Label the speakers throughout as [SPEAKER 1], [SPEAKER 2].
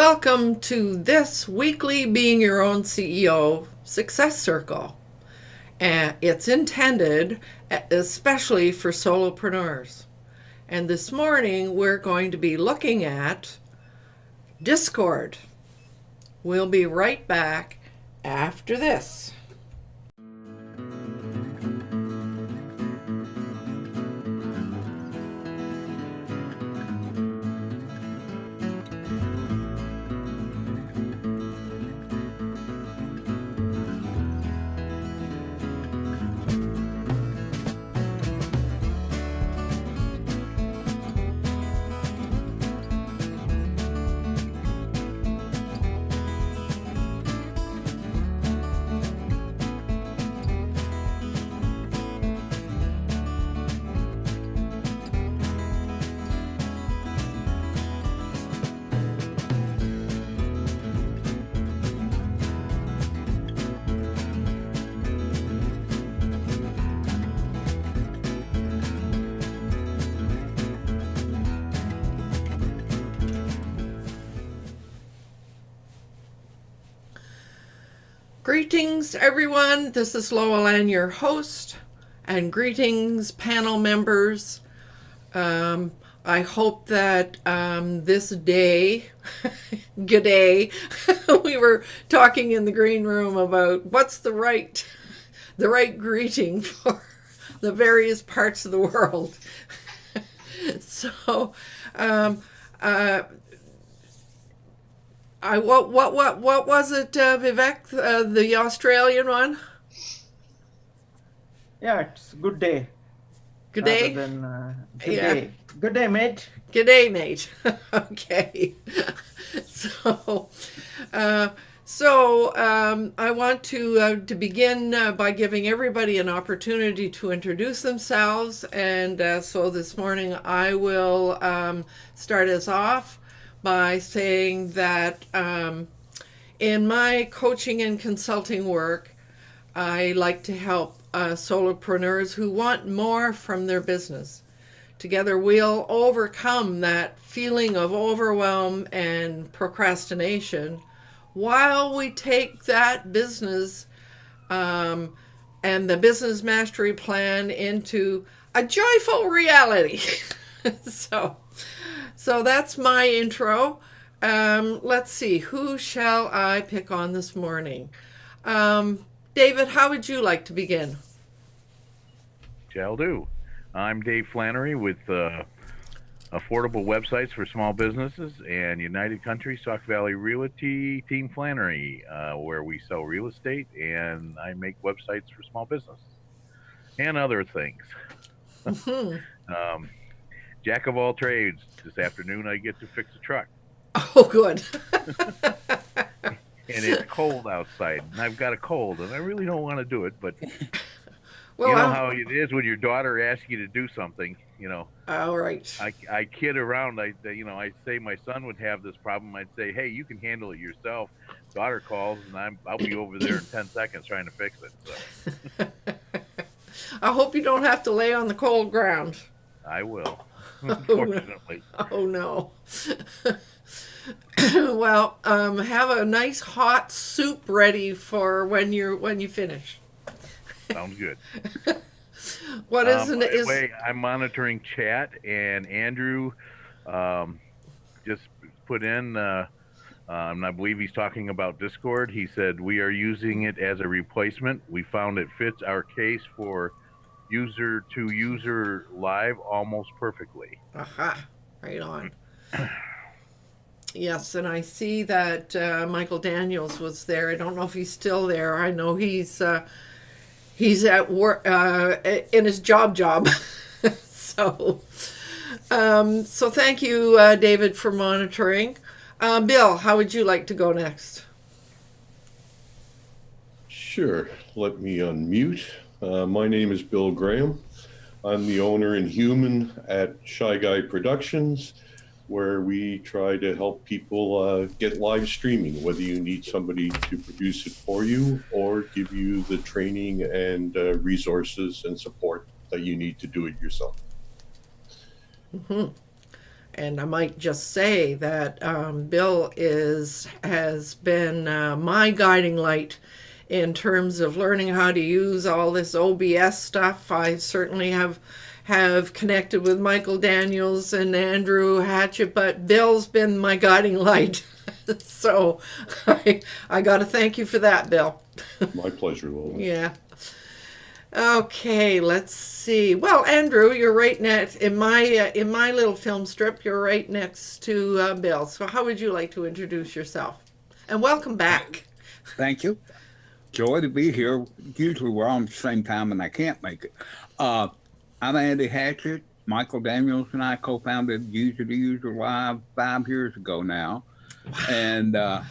[SPEAKER 1] Welcome to this weekly Being Your Own CEO Success Circle. And it's intended especially for solopreneurs. And this morning we're going to be looking at Discord. We'll be right back after this. Greetings, everyone. This is Lowell Ann, your host, and greetings, panel members. I hope that this day, good day, we were talking in the green room about what's the right greeting for the various parts of the world. So, what was it, Vivek? The Australian one?
[SPEAKER 2] Yeah, it's good day.
[SPEAKER 1] Good day?
[SPEAKER 2] Good day. Good day, mate.
[SPEAKER 1] Good day, mate. Okay. So I want to begin by giving everybody an opportunity to introduce themselves. And so this morning I will start us off by saying that in my coaching and consulting work, I like to help solopreneurs who want more from their business. Together we'll overcome that feeling of overwhelm and procrastination while we take that business and the business mastery plan into a joyful reality. So that's my intro. Let's see, who shall I pick on this morning? David, how would you like to begin?
[SPEAKER 3] Shall do. I'm Dave Flannery with Affordable Websites for Small Businesses and United Country Sauk Valley Realty Team Flannery, where we sell real estate and I make websites for small business and other things. Jack of all trades. This afternoon I get to fix a truck.
[SPEAKER 1] Oh, good.
[SPEAKER 3] And it's cold outside, and I've got a cold, and I really don't want to do it, but well, you know how it is when your daughter asks you to do something, you know.
[SPEAKER 1] All right.
[SPEAKER 3] I kid around. I say my son would have this problem. I'd say, hey, you can handle it yourself. Daughter calls, and I'll be over there in 10 seconds trying to fix it. So.
[SPEAKER 1] I hope you don't have to lay on the cold ground.
[SPEAKER 3] I will. Unfortunately.
[SPEAKER 1] Oh no. Well, have a nice hot soup ready for when you finish.
[SPEAKER 3] Sounds good.
[SPEAKER 1] What is
[SPEAKER 3] by the way, I'm monitoring chat, and Andrew just put in, and I believe he's talking about Discord. He said we are using it as a replacement. We found it fits our case for user to user live almost perfectly.
[SPEAKER 1] Aha, right on. Yes, and I see that Michael Daniels was there. I don't know if he's still there. I know he's at work in his job. So thank you, David, for monitoring. Bill, how would you like to go next?
[SPEAKER 4] Sure. Let me unmute. My name is Bill Graham. I'm the owner and human at Shy Guy Productions, where we try to help people get live streaming, whether you need somebody to produce it for you or give you the training and resources and support that you need to do it yourself.
[SPEAKER 1] Mm-hmm. And I might just say that Bill has been my guiding light in terms of learning how to use all this OBS stuff. I certainly have connected with Michael Daniels and Andrew Hatchett, but Bill's been my guiding light. So I got to thank you for that, Bill.
[SPEAKER 4] My pleasure, Lola.
[SPEAKER 1] Yeah. Okay, let's see. Well, Andrew, you're right next in my little film strip. You're right next to Bill. So, how would you like to introduce yourself? And welcome back.
[SPEAKER 5] Thank you. Joy to be here. Usually we're on at the same time and I can't make it. I'm Andy Hatchett. Michael Daniels and I co-founded User to User Live 5 years ago now. And I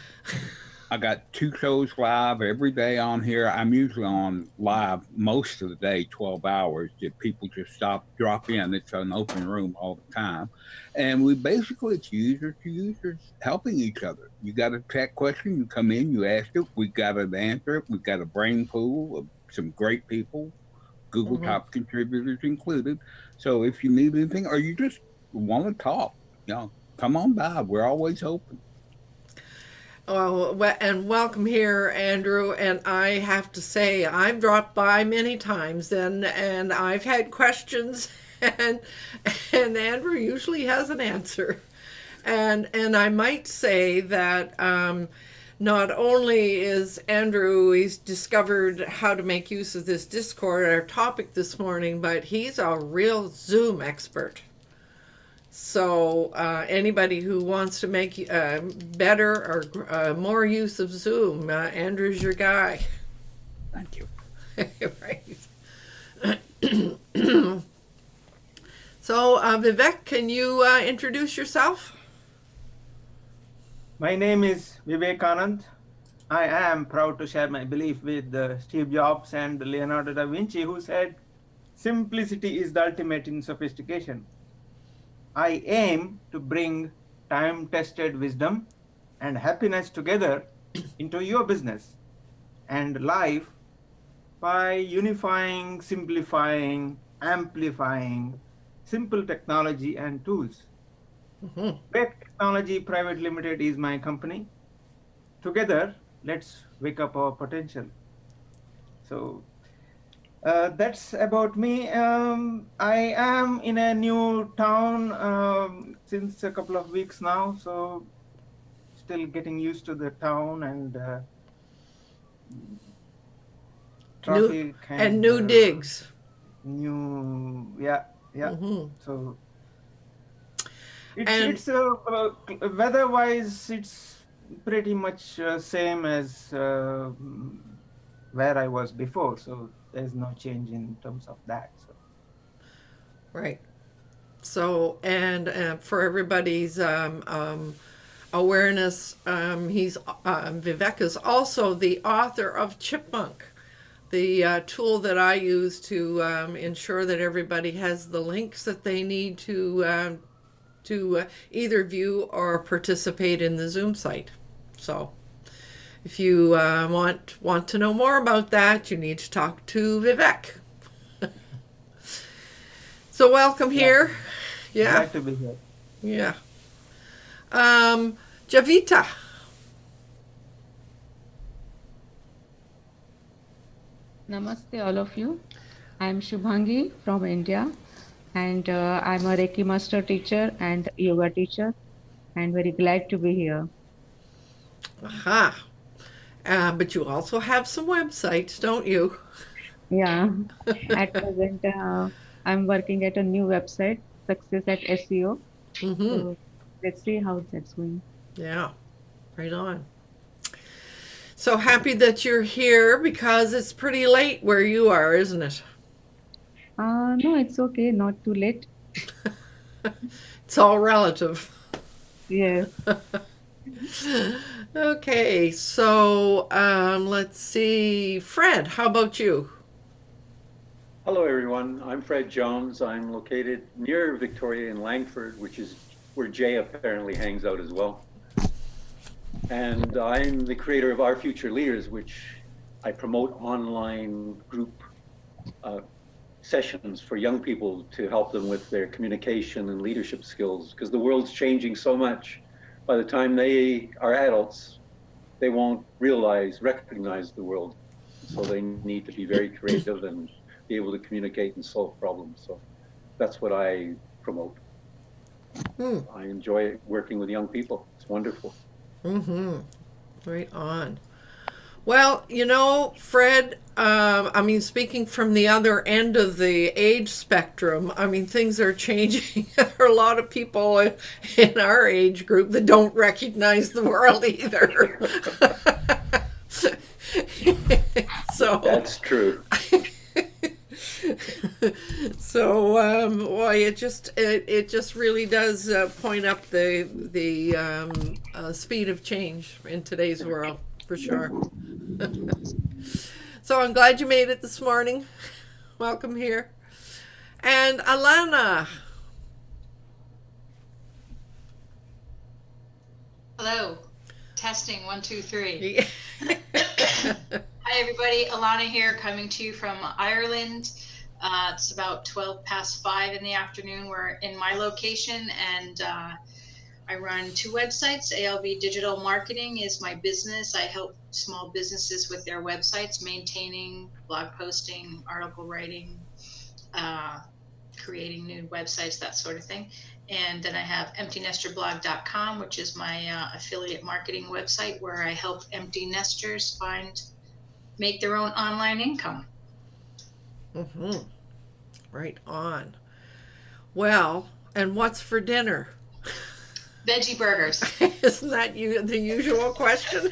[SPEAKER 5] got 2 shows live every day on here. I'm usually on live most of the day, 12 hours. If people just drop in, it's an open room all the time. And it's users to users helping each other. You got a tech question, you come in, you ask it, we got an answer. We've got a brain pool of some great people, Google top contributors included. So if you need anything or you just want to talk, come on by. We're always open.
[SPEAKER 1] Well, and welcome here, Andrew. And I have to say, I've dropped by many times, and I've had questions, and Andrew usually has an answer. And I might say that not only is Andrew, he's discovered how to make use of this Discord, our topic this morning, but he's a real Zoom expert. So anybody who wants to make better or more use of Zoom, Andrew's your guy.
[SPEAKER 5] Thank you.
[SPEAKER 1] Right. So Vivek, can you introduce yourself?
[SPEAKER 2] My name is Vivekanand. I am proud to share my belief with Steve Jobs and Leonardo da Vinci, who said, "Simplicity is the ultimate in sophistication." I aim to bring time-tested wisdom and happiness together into your business and life by unifying, simplifying, amplifying simple technology and tools. Wake Technology Private Limited is my company. Together, let's wake up our potential. So that's about me. I am in a new town since a couple of weeks now, so still getting used to the town and traffic
[SPEAKER 1] and new digs.
[SPEAKER 2] So it's weather-wise, it's pretty much same as where I was before. So there's no change in terms of that. So.
[SPEAKER 1] Right. So, and for everybody's awareness, Vivek is also the author of Chipmunk, the tool that I use to ensure that everybody has the links that they need to either view or participate in the Zoom site. So if you want to know more about that, you need to talk to Vivek. So welcome here. Yeah.
[SPEAKER 2] Glad to be here.
[SPEAKER 1] Yeah. Javita.
[SPEAKER 6] Namaste all of you. I'm Shubhangi from India, and I'm a Reiki master teacher and yoga teacher, and very glad to be here.
[SPEAKER 1] Aha. But you also have some websites, don't you?
[SPEAKER 6] Yeah, at present I'm working at a new website, Success at SEO. So let's see how that's going.
[SPEAKER 1] Yeah, right on. So happy that you're here because it's pretty late where you are, isn't it?
[SPEAKER 6] No, it's okay, not too late.
[SPEAKER 1] It's all relative.
[SPEAKER 6] Yes.
[SPEAKER 1] Okay, so let's see. Fred, how about you?
[SPEAKER 7] Hello, everyone. I'm Fred Jones. I'm located near Victoria in Langford, which is where Jay apparently hangs out as well. And I'm the creator of Our Future Leaders, which I promote online group sessions for young people to help them with their communication and leadership skills, because the world's changing so much. By the time they are adults, they won't recognize the world. So they need to be very creative and be able to communicate and solve problems. So that's what I promote. I enjoy working with young people. It's wonderful.
[SPEAKER 1] Mm-hmm. Right on. Well, you know, Fred, I mean, speaking from the other end of the age spectrum, I mean, things are changing. There are a lot of people in our age group that don't recognize the world either. So
[SPEAKER 7] That's true.
[SPEAKER 1] So, boy, it just really does point up the speed of change in today's world, for sure. So I'm glad you made it this morning. Welcome here. And Alana.
[SPEAKER 8] Hello. Testing 1, 2, 3. Hi everybody, Alana here, coming to you from Ireland. It's about 12 past 5 in the afternoon. We're in my location, and I run 2 websites. ALB Digital Marketing is my business. I help small businesses with their websites, maintaining, blog posting, article writing, creating new websites, that sort of thing. And then I have EmptyNesterBlog.com, which is my affiliate marketing website, where I help empty nesters make their own online income.
[SPEAKER 1] Mm-hmm. Right on. Well, and what's for dinner?
[SPEAKER 8] Veggie burgers.
[SPEAKER 1] Isn't that the usual question?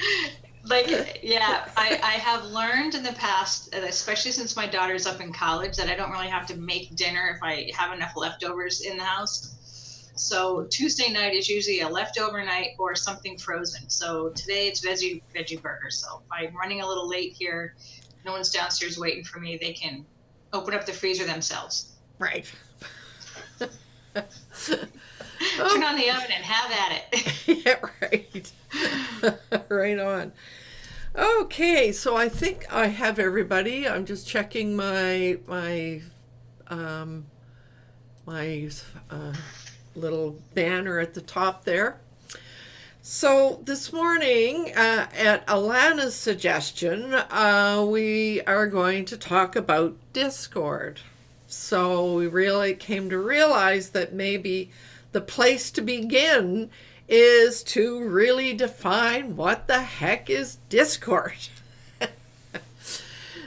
[SPEAKER 8] Yeah, I have learned in the past, especially since my daughter's up in college, that I don't really have to make dinner if I have enough leftovers in the house. So Tuesday night is usually a leftover night or something frozen. So today it's veggie burgers. So if I'm running a little late here, no one's downstairs waiting for me, they can open up the freezer themselves.
[SPEAKER 1] Right.
[SPEAKER 8] Turn on the oven and have at it.
[SPEAKER 1] Yeah, right. Right on. Okay, so I think I have everybody. I'm just checking my little banner at the top there. So this morning, at Alana's suggestion, we are going to talk about Discord. So we really came to realize that maybe the place to begin is to really define what the heck is Discord.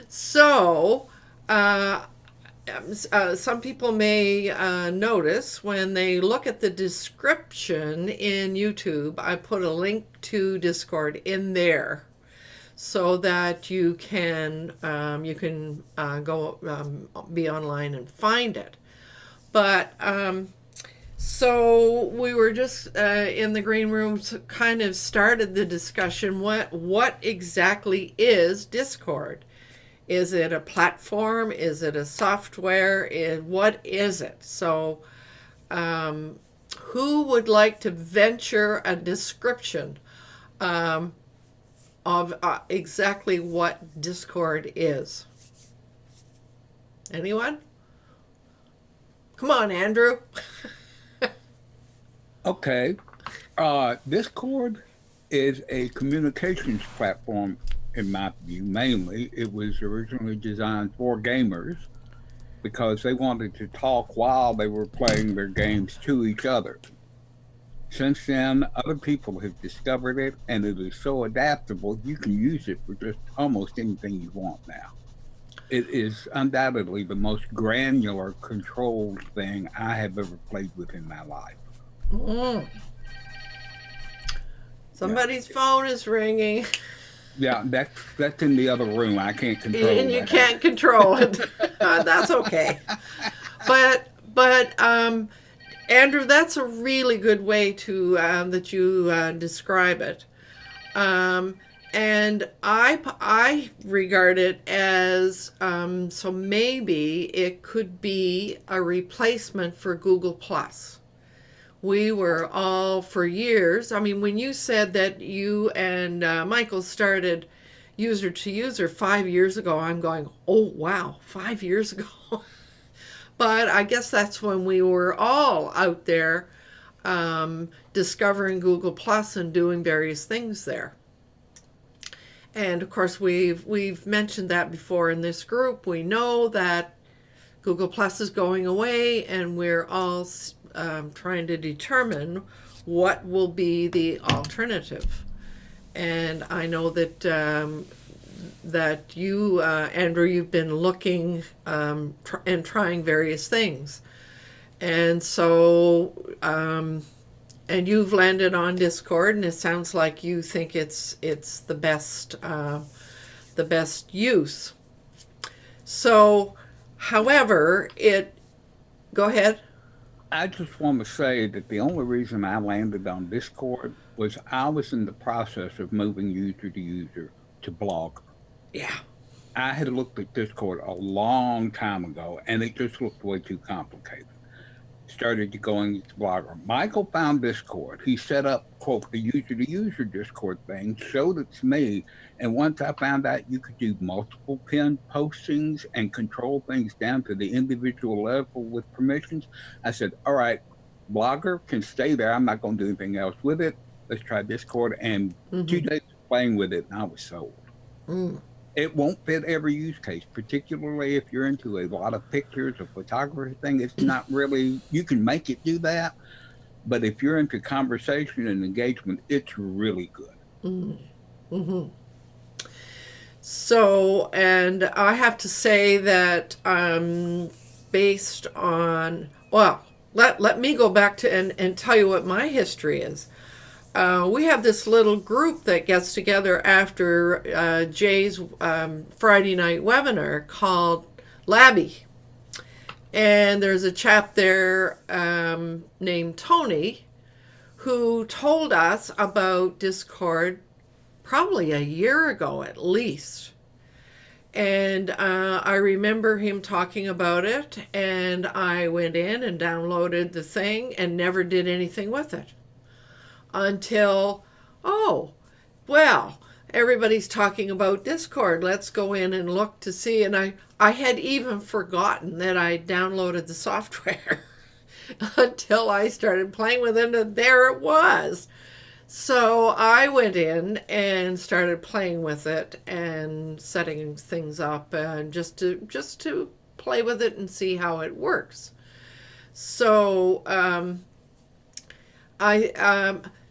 [SPEAKER 1] So, some people may notice when they look at the description in YouTube, I put a link to Discord in there so that you can go be online and find it. But so we were just in the green rooms, kind of started the discussion. What exactly is Discord? Is it a platform? Is it a software? What is it? So who would like to venture a description of exactly what Discord is? Anyone? Come on, Andrew.
[SPEAKER 5] Okay. Discord is a communications platform, in my view. Mainly, it was originally designed for gamers because they wanted to talk while they were playing their games to each other. Since then, other people have discovered it, and it is so adaptable, you can use it for just almost anything you want now. It is undoubtedly the most granular, controlled thing I have ever played with in my life.
[SPEAKER 1] Mm. Somebody's phone is ringing.
[SPEAKER 5] Yeah, that's in the other room. I can't control it.
[SPEAKER 1] And you can't control it. That's okay. But Andrew, that's a really good way to that you describe it. And I regard it as so maybe it could be a replacement for Google Plus. We were all for years. I mean, when you said that you and Michael started user to user 5 years ago, I'm going, oh wow, 5 years ago. But I guess that's when we were all out there discovering Google Plus and doing various things there. And of course, we've mentioned that before in this group. We know that Google Plus is going away, and we're all trying to determine what will be the alternative. And I know that that you, Andrew, you've been looking and trying various things, and so and you've landed on Discord, and it sounds like you think it's the best use. So, however, go ahead.
[SPEAKER 5] I just want to say that the only reason I landed on Discord was I was in the process of moving user to user to Blogger.
[SPEAKER 1] Yeah.
[SPEAKER 5] I had looked at Discord a long time ago, and it just looked way too complicated. Started going to Blogger. Michael found Discord. He set up, quote, the user-to-user Discord thing, showed it to me, and once I found out you could do multiple pinned postings and control things down to the individual level with permissions, I said, all right, Blogger can stay there. I'm not going to do anything else with it. Let's try Discord. And 2 days of playing with it, and I was sold. It won't fit every use case, particularly if you're into a lot of pictures or photography thing. It's not really, you can make it do that, but if you're into conversation and engagement, it's really good.
[SPEAKER 1] So, and I have to say that based on, well, let me go back to and tell you what my history is. We have this little group that gets together after Jay's Friday night webinar called Labby. And there's a chap there named Tony who told us about Discord probably a year ago at least. And I remember him talking about it, and I went in and downloaded the thing and never did anything with it. Until, oh, well, everybody's talking about Discord. Let's go in and look to see. And I had even forgotten that I downloaded the software until I started playing with it, and there it was. So I went in and started playing with it and setting things up, and just to play with it and see how it works. So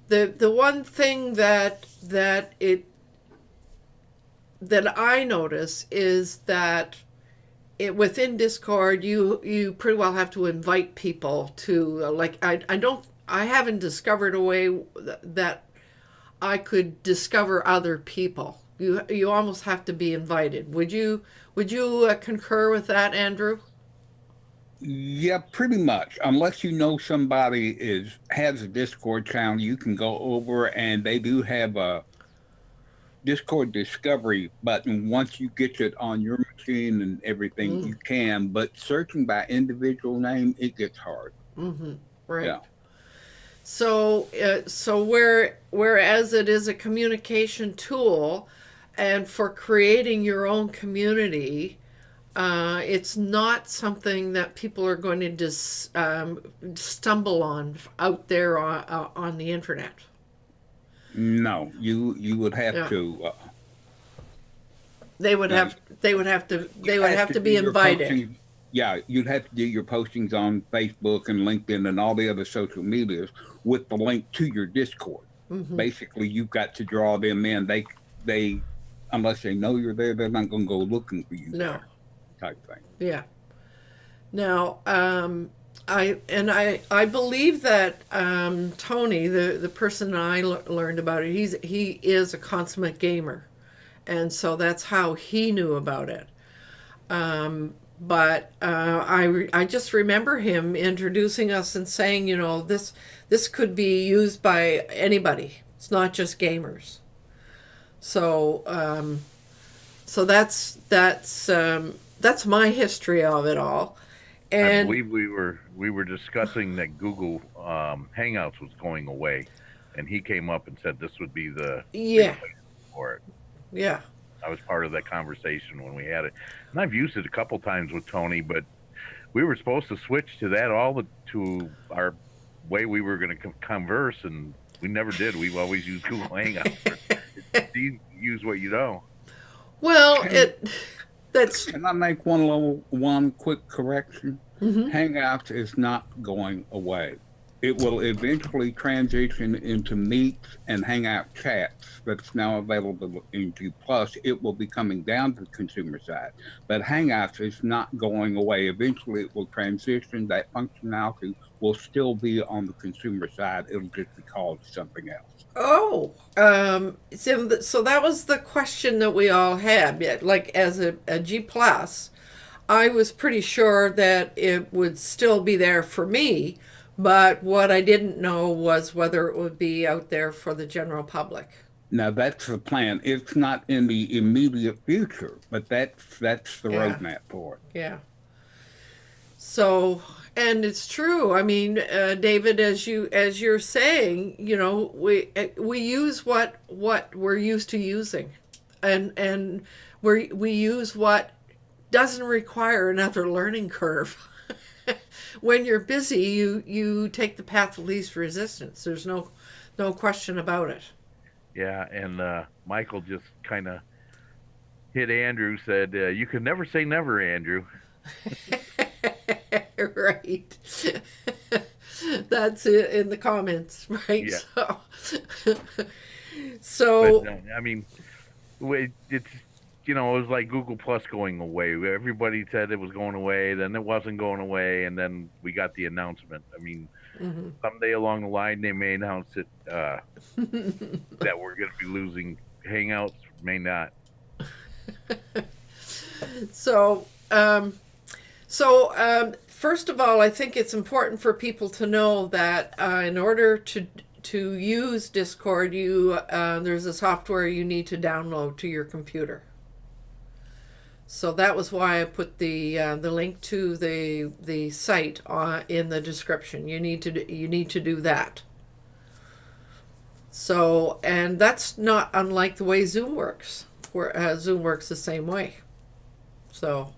[SPEAKER 1] the one thing that I notice is that within Discord you pretty well have to invite people to I haven't discovered a way that I could discover other people. You almost have to be invited. Would you concur with that, Andrew?
[SPEAKER 5] Yeah, pretty much. Unless you know somebody has a Discord channel, you can go over, and they do have a Discord discovery button. Once you get it on your machine and everything, you can. But searching by individual name, it gets hard.
[SPEAKER 1] Right.
[SPEAKER 5] Yeah.
[SPEAKER 1] So whereas it is a communication tool, and for creating your own community, it's not something that people are going to just stumble on out there on the internet.
[SPEAKER 5] No, you would have to.
[SPEAKER 1] They would have to be invited.
[SPEAKER 5] Yeah, you'd have to do your postings on Facebook and LinkedIn and all the other social medias with the link to your Discord. Basically, you've got to draw them in. They unless they know you're there, they're not going to go looking for you.
[SPEAKER 1] No.
[SPEAKER 5] There, type thing. Yeah.
[SPEAKER 1] Now, I believe that Tony, the person I learned about it, he is a consummate gamer, and so that's how he knew about it. But I just remember him introducing us and saying, this could be used by anybody. It's not just gamers. So that's my history of it all. And
[SPEAKER 3] I believe we were discussing that Google Hangouts was going away, and he came up and said this would be the replacement for it.
[SPEAKER 1] Yeah.
[SPEAKER 3] I was part of that conversation when we had it, and I've used it a couple times with Tony, but we were supposed to switch to that to our way we were going to converse, and we never did. We've always used Google Hangouts. Use what you know.
[SPEAKER 1] Well, that's.
[SPEAKER 5] Can I make one quick correction? Hangouts is not going away. It will eventually transition into Meets and Hangout chats that's now available in G+. It will be coming down to the consumer side, but Hangouts is not going away. Eventually, it will transition. That functionality will still be on the consumer side. It'll just be called something else.
[SPEAKER 1] Oh, so that was the question that we all had. Like as a G+, I was pretty sure that it would still be there for me. But what I didn't know was whether it would be out there for the general public.
[SPEAKER 5] Now that's the plan. It's not in the immediate future, but that's the roadmap for it.
[SPEAKER 1] Yeah. So, and it's true. I mean, David, as you're saying, we use what we're used to using, and we use what doesn't require another learning curve. When you're busy, you take the path of least resistance. There's no question about it.
[SPEAKER 3] Yeah, and Michael just kind of hit Andrew, said, you can never say never, Andrew.
[SPEAKER 1] Right. That's it in the comments, right?
[SPEAKER 3] Yeah.
[SPEAKER 1] So
[SPEAKER 3] But, I mean, it's, it was like Google Plus going away. Everybody said it was going away, then it wasn't going away, and then we got the announcement. I mean, someday along the line, they may announce it that we're going to be losing Hangouts, may not.
[SPEAKER 1] So, first of all, I think it's important for people to know that in order to use Discord, there's a software you need to download to your computer. So that was why I put the link to the site in the description. You need to do that. So, and that's not unlike the way Zoom works. Where Zoom works the same way. So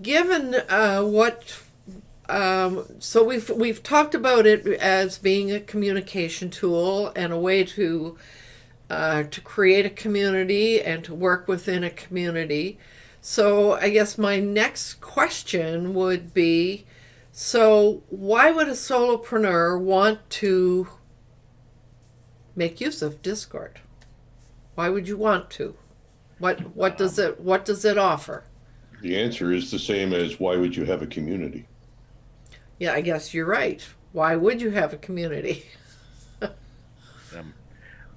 [SPEAKER 1] given so we've talked about it as being a communication tool and a way to create a community and to work within a community. So I guess my next question would be, so why would a solopreneur want to make use of Discord? Why would you want to? What does it offer?
[SPEAKER 4] The answer is the same as why would you have a community?
[SPEAKER 1] Yeah, I guess you're right. Why would you have a community?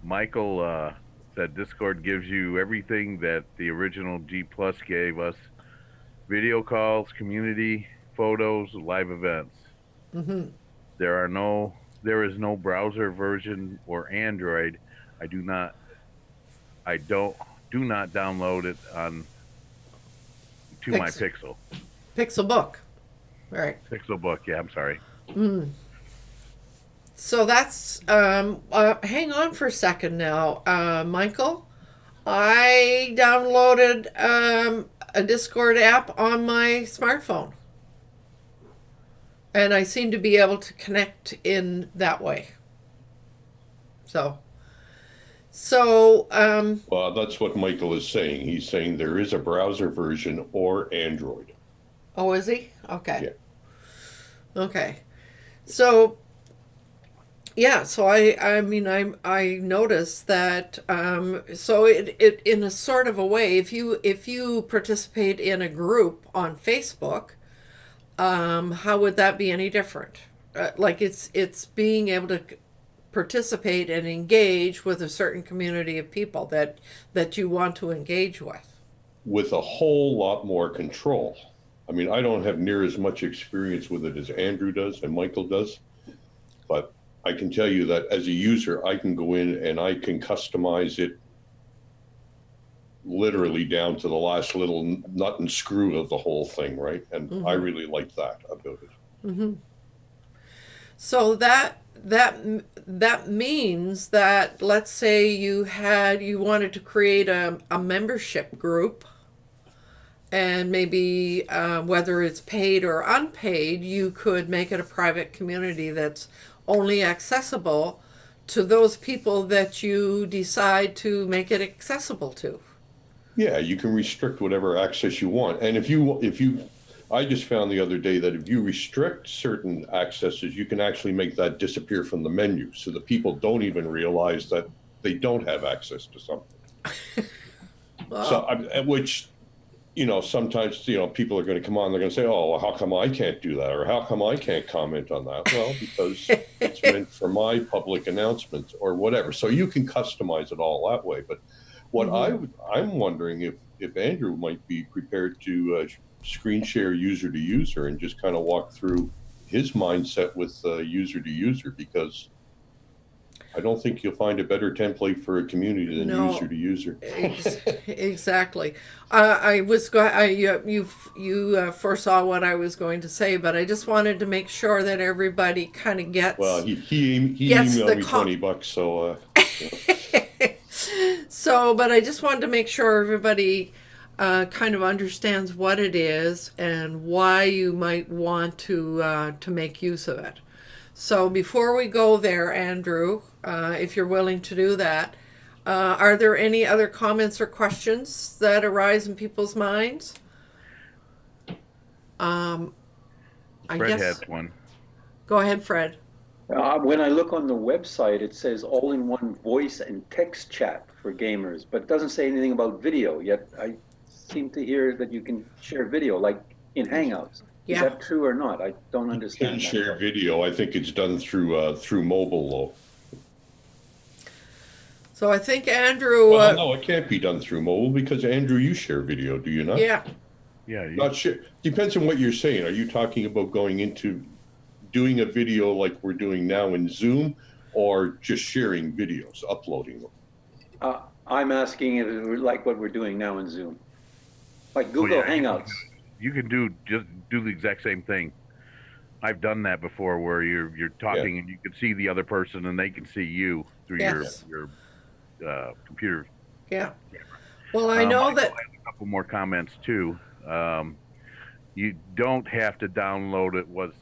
[SPEAKER 3] Michael said Discord gives you everything that the original G Plus gave us: video calls, community, photos, live events.
[SPEAKER 1] Mm-hmm.
[SPEAKER 3] There is no browser version or Android. I do not download it to my Pixel.
[SPEAKER 1] Pixelbook. All right.
[SPEAKER 3] Pixelbook, yeah, I'm sorry.
[SPEAKER 1] Mm. So that's hang on for a second now, Michael. I downloaded a Discord app on my smartphone, and I seem to be able to connect in that way. So
[SPEAKER 4] Well, that's what Michael is saying. He's saying there is a browser version or Android.
[SPEAKER 1] Oh, is he? Okay.
[SPEAKER 4] Yeah.
[SPEAKER 1] Okay. So yeah, so I noticed that so it in a sort of a way, if you participate in a group on Facebook, how would that be any different? Like it's being able to participate and engage with a certain community of people that you want to engage
[SPEAKER 4] with a whole lot more control. I mean, I don't have near as much experience with it as Andrew does and Michael does, but I can tell you that as a user, I can go in and I can customize it literally down to the last little nut and screw of the whole thing, right? And I really like that about it.
[SPEAKER 1] Mm-hmm. So that means that, let's say you wanted to create a membership group, and maybe whether it's paid or unpaid, you could make it a private community that's only accessible to those people that you decide to make it accessible to.
[SPEAKER 4] Yeah, you can restrict whatever access you want. And if you, I just found the other day that if you restrict certain accesses, you can actually make that disappear from the menu, so that people don't even realize that they don't have access to something.
[SPEAKER 1] Wow.
[SPEAKER 4] So, which, sometimes, people are going to come on, they're going to say, oh, well, how come I can't do that? Or how come I can't comment on that? Well, because it's meant for my public announcements or whatever. So you can customize it all that way. But what I'm wondering if Andrew might be prepared to screen share user to user and just kind of walk through his mindset with user to user, because I don't think you'll find a better template for a community than user to user.
[SPEAKER 1] Exactly. You foresaw what I was going to say, but I just wanted to make sure that everybody kind of gets.
[SPEAKER 4] Well, he emailed me $20, so.
[SPEAKER 1] So, but I just wanted to make sure everybody kind of understands what it is and why you might want to make use of it. So before we go there, Andrew, if you're willing to do that, are there any other comments or questions that arise in people's minds?
[SPEAKER 3] Fred has one.
[SPEAKER 1] Go ahead, Fred.
[SPEAKER 7] When I look on the website, it says all-in-one voice and text chat for gamers, but it doesn't say anything about video. Yet I seem to hear that you can share video, like in Hangouts.
[SPEAKER 1] Yeah.
[SPEAKER 7] Is that true or not? I don't understand.
[SPEAKER 4] You can share video. I think it's done through mobile, though.
[SPEAKER 1] So I think Andrew.
[SPEAKER 4] Well, no, it can't be done through mobile, because Andrew, you share video, do you not?
[SPEAKER 1] Yeah.
[SPEAKER 3] Yeah.
[SPEAKER 4] Not share. Depends on what you're saying. Are you talking about going into doing a video like we're doing now in Zoom, or just sharing videos, uploading them?
[SPEAKER 7] I'm asking if it like what we're doing now in Zoom, like Google Hangouts.
[SPEAKER 3] You can do the exact same thing. I've done that before, where you're talking and you can see the other person and they can see you through your computer.
[SPEAKER 1] Yeah. Well, I know that.
[SPEAKER 3] I have a couple more comments too. You don't have to download it. Was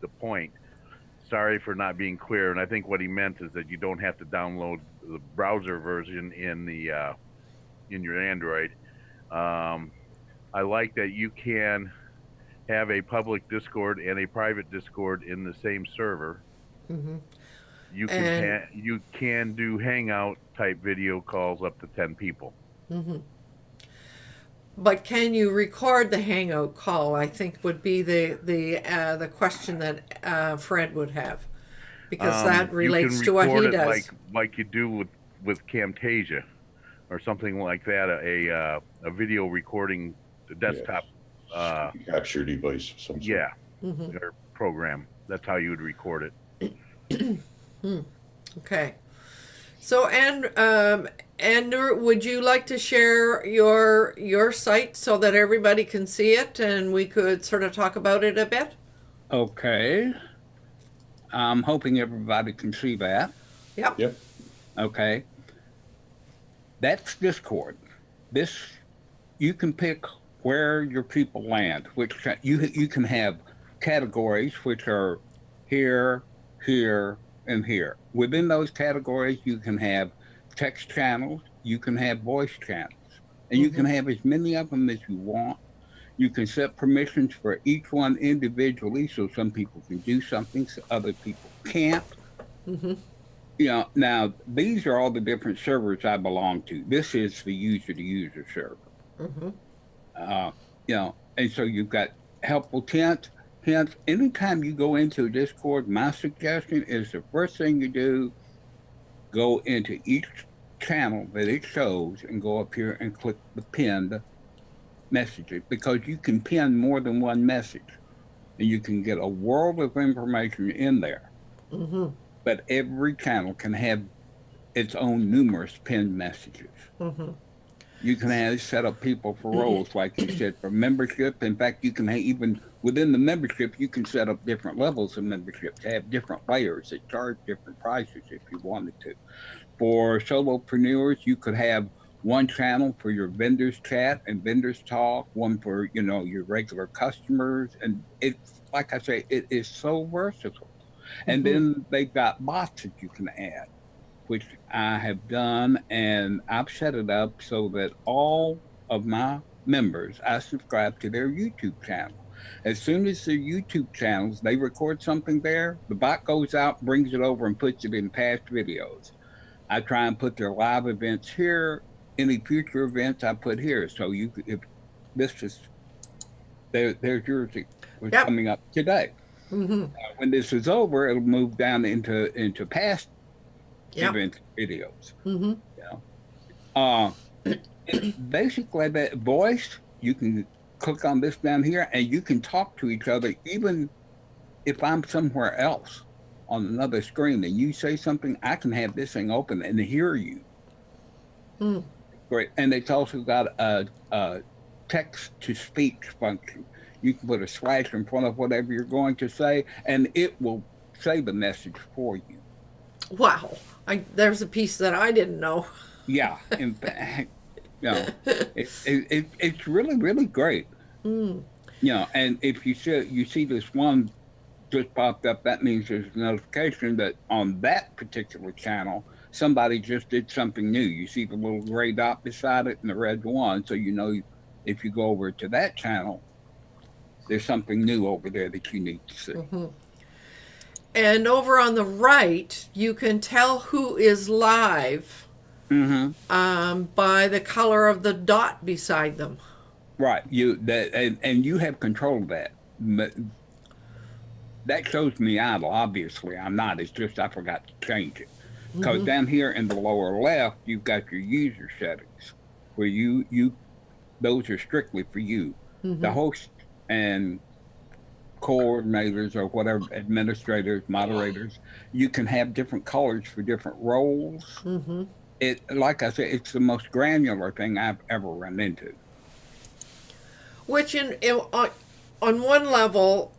[SPEAKER 3] the point? Sorry for not being clear. And I think what he meant is that you don't have to download the browser version in your Android. I like that you can have a public Discord and a private Discord in the same server.
[SPEAKER 1] Mm-hmm.
[SPEAKER 3] You can do Hangout type video calls up to 10 people.
[SPEAKER 1] Mm-hmm. But can you record the Hangout call? I think would be the question that Fred would have, because that relates to what he does.
[SPEAKER 3] Like you do with Camtasia or something like that, a video recording desktop
[SPEAKER 4] capture device of some sort.
[SPEAKER 3] Yeah, or program. That's how you would record it.
[SPEAKER 1] Okay. So, Andrew, would you like to share your site so that everybody can see it and we could sort of talk about it a bit?
[SPEAKER 5] Okay. I'm hoping everybody can see that.
[SPEAKER 1] Yep.
[SPEAKER 5] Okay. That's Discord. You can pick where your people land, which you can have categories which are here, here, and here. Within those categories, you can have text channels, you can have voice channels, and you can have as many of them as you want. You can set permissions for each one individually, so some people can do something, so other people can't. Now these are all the different servers I belong to. This is the user-to-user server. And so you've got helpful hints. Anytime you go into Discord, my suggestion is the first thing you do, go into each channel that it shows and go up here and click the pinned messages, because you can pin more than one message and you can get a world of information in there. But every channel can have its own numerous pinned messages. You can set up people for roles, like you said, for membership. In fact, you can even within the membership, you can set up different levels of membership to have different layers that charge different prices if you wanted to. For solopreneurs, you could have one channel for your vendors chat and vendors talk, one for, you know, your regular customers. And it's, like I say, it is so versatile. And then they've got bots that you can add, which I have done, and I've set it up so that all of my members, I subscribe to their YouTube channel. As soon as their YouTube channels, they record something there, the bot goes out, brings it over, and puts it in past videos. I try and put their live events here. Any future events I put here. So you, if this is there's yours coming up today. When this is over, it'll move down into past event videos. You know? Basically, that voice, you can click on this down here, and you can talk to each other, even if I'm somewhere else on another screen and you say something, I can have this thing open and hear you. Great. And it's also got a text-to-speech function. You can put a slash in front of whatever you're going to say, and it will say the message for you.
[SPEAKER 1] Wow. There's a piece that I didn't know.
[SPEAKER 5] Yeah. In fact, you know, it's really, really great. You know, and if you see this one just popped up, that means there's a notification that on that particular channel, somebody just did something new. You see the little gray dot beside it and the red one, so you know if you go over to that channel, there's something new over there that you need to see.
[SPEAKER 1] And over on the right, you can tell who is live by the color of the dot beside them.
[SPEAKER 5] Right. And you have control of that. That shows me idle. Obviously, I'm not. It's just I forgot to change it. Because down here in the lower left, you've got your user settings, where those are strictly for you. The host and coordinators or whatever, administrators, moderators, you can have different colors for different roles. It, like I said, it's the most granular thing I've ever run into.
[SPEAKER 1] Which on one level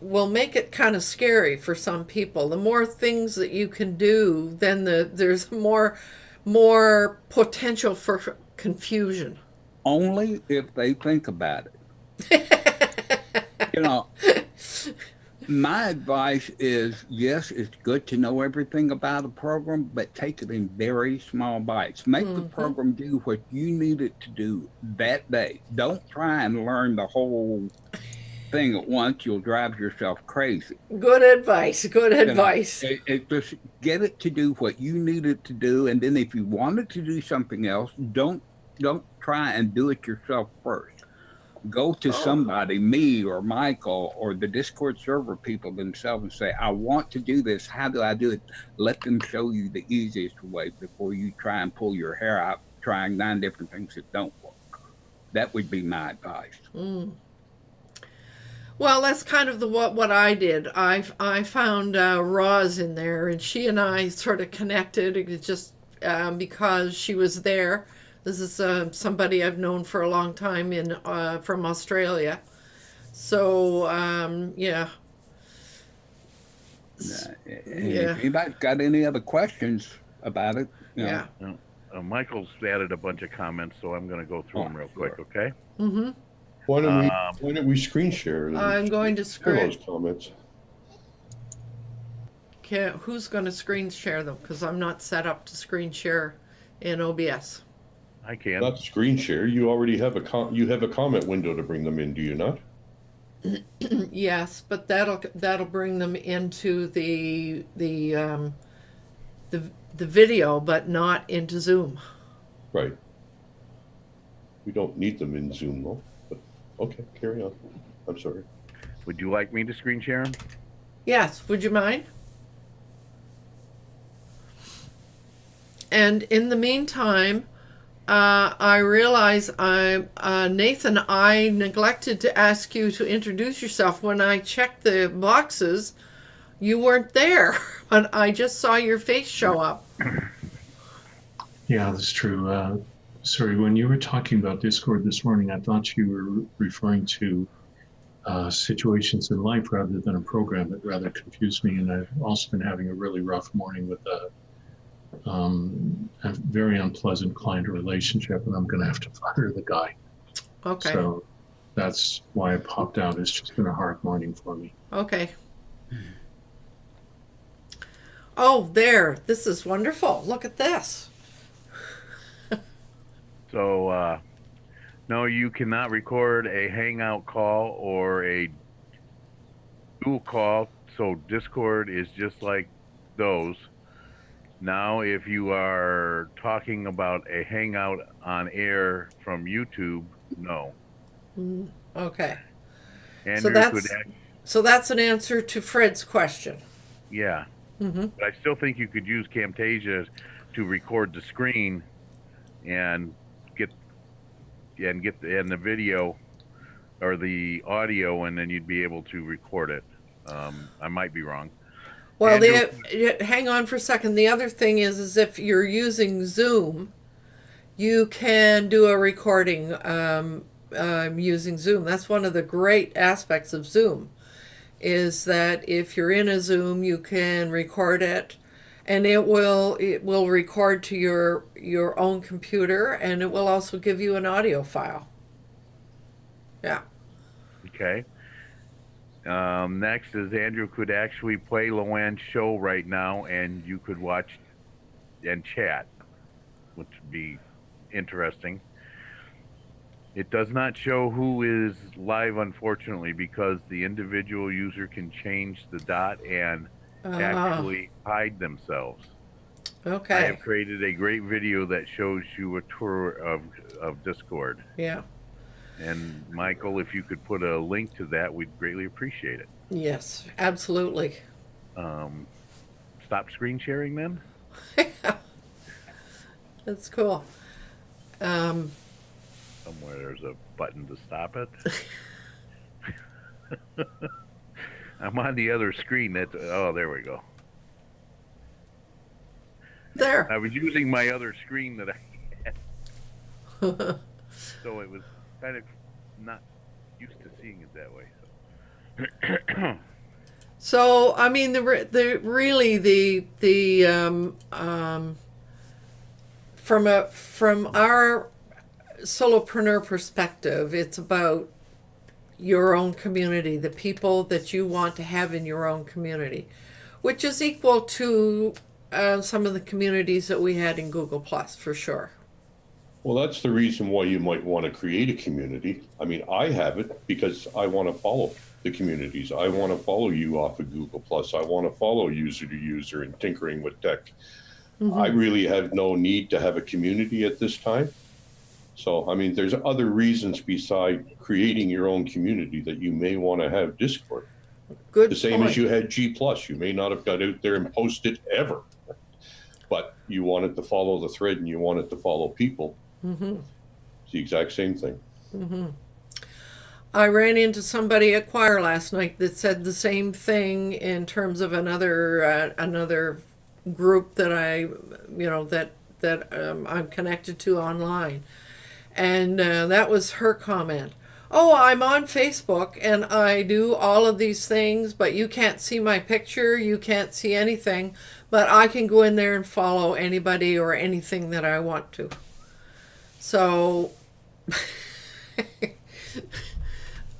[SPEAKER 1] will make it kind of scary for some people. The more things that you can do, then there's more potential for confusion.
[SPEAKER 5] Only if they think about it. You know, my advice is, yes, it's good to know everything about a program, but take it in very small bites. Make the program do what you need it to do that day. Don't try and learn the whole thing at once. You'll drive yourself crazy.
[SPEAKER 1] Good advice. Good advice.
[SPEAKER 5] Just get it to do what you need it to do, and then if you want it to do something else, don't try and do it yourself first. Go to somebody, me or Michael or the Discord server people themselves, and say, I want to do this. How do I do it? Let them show you the easiest way before you try and pull your hair out trying 9 different things that don't work. That would be my advice.
[SPEAKER 1] Well, that's kind of what I did. I found Roz in there, and she and I sort of connected. It was just because she was there. This is somebody I've known for a long time from Australia. So, yeah.
[SPEAKER 5] If anybody's got any other questions about it, you know.
[SPEAKER 3] Michael's added a bunch of comments, so I'm going to go through them real quick, okay?
[SPEAKER 4] Why don't we screen share?
[SPEAKER 1] I'm going to
[SPEAKER 4] those comments.
[SPEAKER 1] Who's going to screen share them? Because I'm not set up to screen share in OBS.
[SPEAKER 3] I can.
[SPEAKER 4] Not screen share. You already have a comment window to bring them in, do you not?
[SPEAKER 1] Yes, but that'll bring them into the video, but not into Zoom.
[SPEAKER 4] Right. We don't need them in Zoom though. But okay, carry on. I'm sorry.
[SPEAKER 3] Would you like me to screen share them?
[SPEAKER 1] Yes. Would you mind? And in the meantime, I realize Nathan, I neglected to ask you to introduce yourself. When I checked the boxes, you weren't there, but I just saw your face show up.
[SPEAKER 9] Yeah, that's true. Sorry, when you were talking about Discord this morning, I thought you were referring to situations in life rather than a program. It rather confused me, and I've also been having a really rough morning with a very unpleasant client relationship, and I'm going to have to fire the guy.
[SPEAKER 1] Okay.
[SPEAKER 9] So that's why I popped out. It's just been a hard morning for me.
[SPEAKER 1] Okay. Oh, there. This is wonderful. Look at this.
[SPEAKER 3] So, no, you cannot record a Hangout call or a Google call. So Discord is just like those. Now, if you are talking about a Hangout on air from YouTube, no.
[SPEAKER 1] Okay.
[SPEAKER 3] Andrew
[SPEAKER 1] So that's an answer to Fred's question.
[SPEAKER 3] yeah. But I still think you could use Camtasia to record the screen and get the video or the audio, and then you'd be able to record it. I might be wrong.
[SPEAKER 1] Well, hang on for a second. The other thing is if you're using Zoom, you can do a recording using Zoom. That's one of the great aspects of Zoom, is that if you're in a Zoom, you can record it, and it will record to your own computer, and it will also give you an audio file. Yeah.
[SPEAKER 3] Okay. Next is Andrew could actually play Luann's show right now, and you could watch and chat, which would be interesting. It does not show who is live, unfortunately, because the individual user can change the dot and actually hide themselves.
[SPEAKER 1] Okay.
[SPEAKER 3] I have created a great video that shows you a tour of Discord.
[SPEAKER 1] Yeah.
[SPEAKER 3] And Michael, if you could put a link to that, we'd greatly appreciate it.
[SPEAKER 1] Yes, absolutely.
[SPEAKER 3] Stop screen sharing then?
[SPEAKER 1] That's cool.
[SPEAKER 3] Somewhere there's a button to stop it. I'm on the other screen. Oh, there we go.
[SPEAKER 1] There.
[SPEAKER 3] I was using my other screen that I had. So it was kind of not used to seeing it that way. So,
[SPEAKER 1] So I mean, from our solopreneur perspective, it's about your own community, the people that you want to have in your own community, which is equal to some of the communities that we had in Google Plus, for sure.
[SPEAKER 4] Well, that's the reason why you might want to create a community. I mean, I have it because I want to follow the communities. I want to follow you off of Google Plus. I want to follow User to User and Tinkering with Tech. I really have no need to have a community at this time. So, I mean, there's other reasons beside creating your own community that you may want to have Discord.
[SPEAKER 1] Good.
[SPEAKER 4] The same as you had G+. You may not have got out there and posted ever, but you wanted to follow the thread and you wanted to follow people. It's the exact same thing.
[SPEAKER 1] I ran into somebody at choir last night that said the same thing in terms of another group that I'm connected to online, and that was her comment. Oh, I'm on Facebook and I do all of these things, but you can't see my picture, you can't see anything, but I can go in there and follow anybody or anything that I want to. So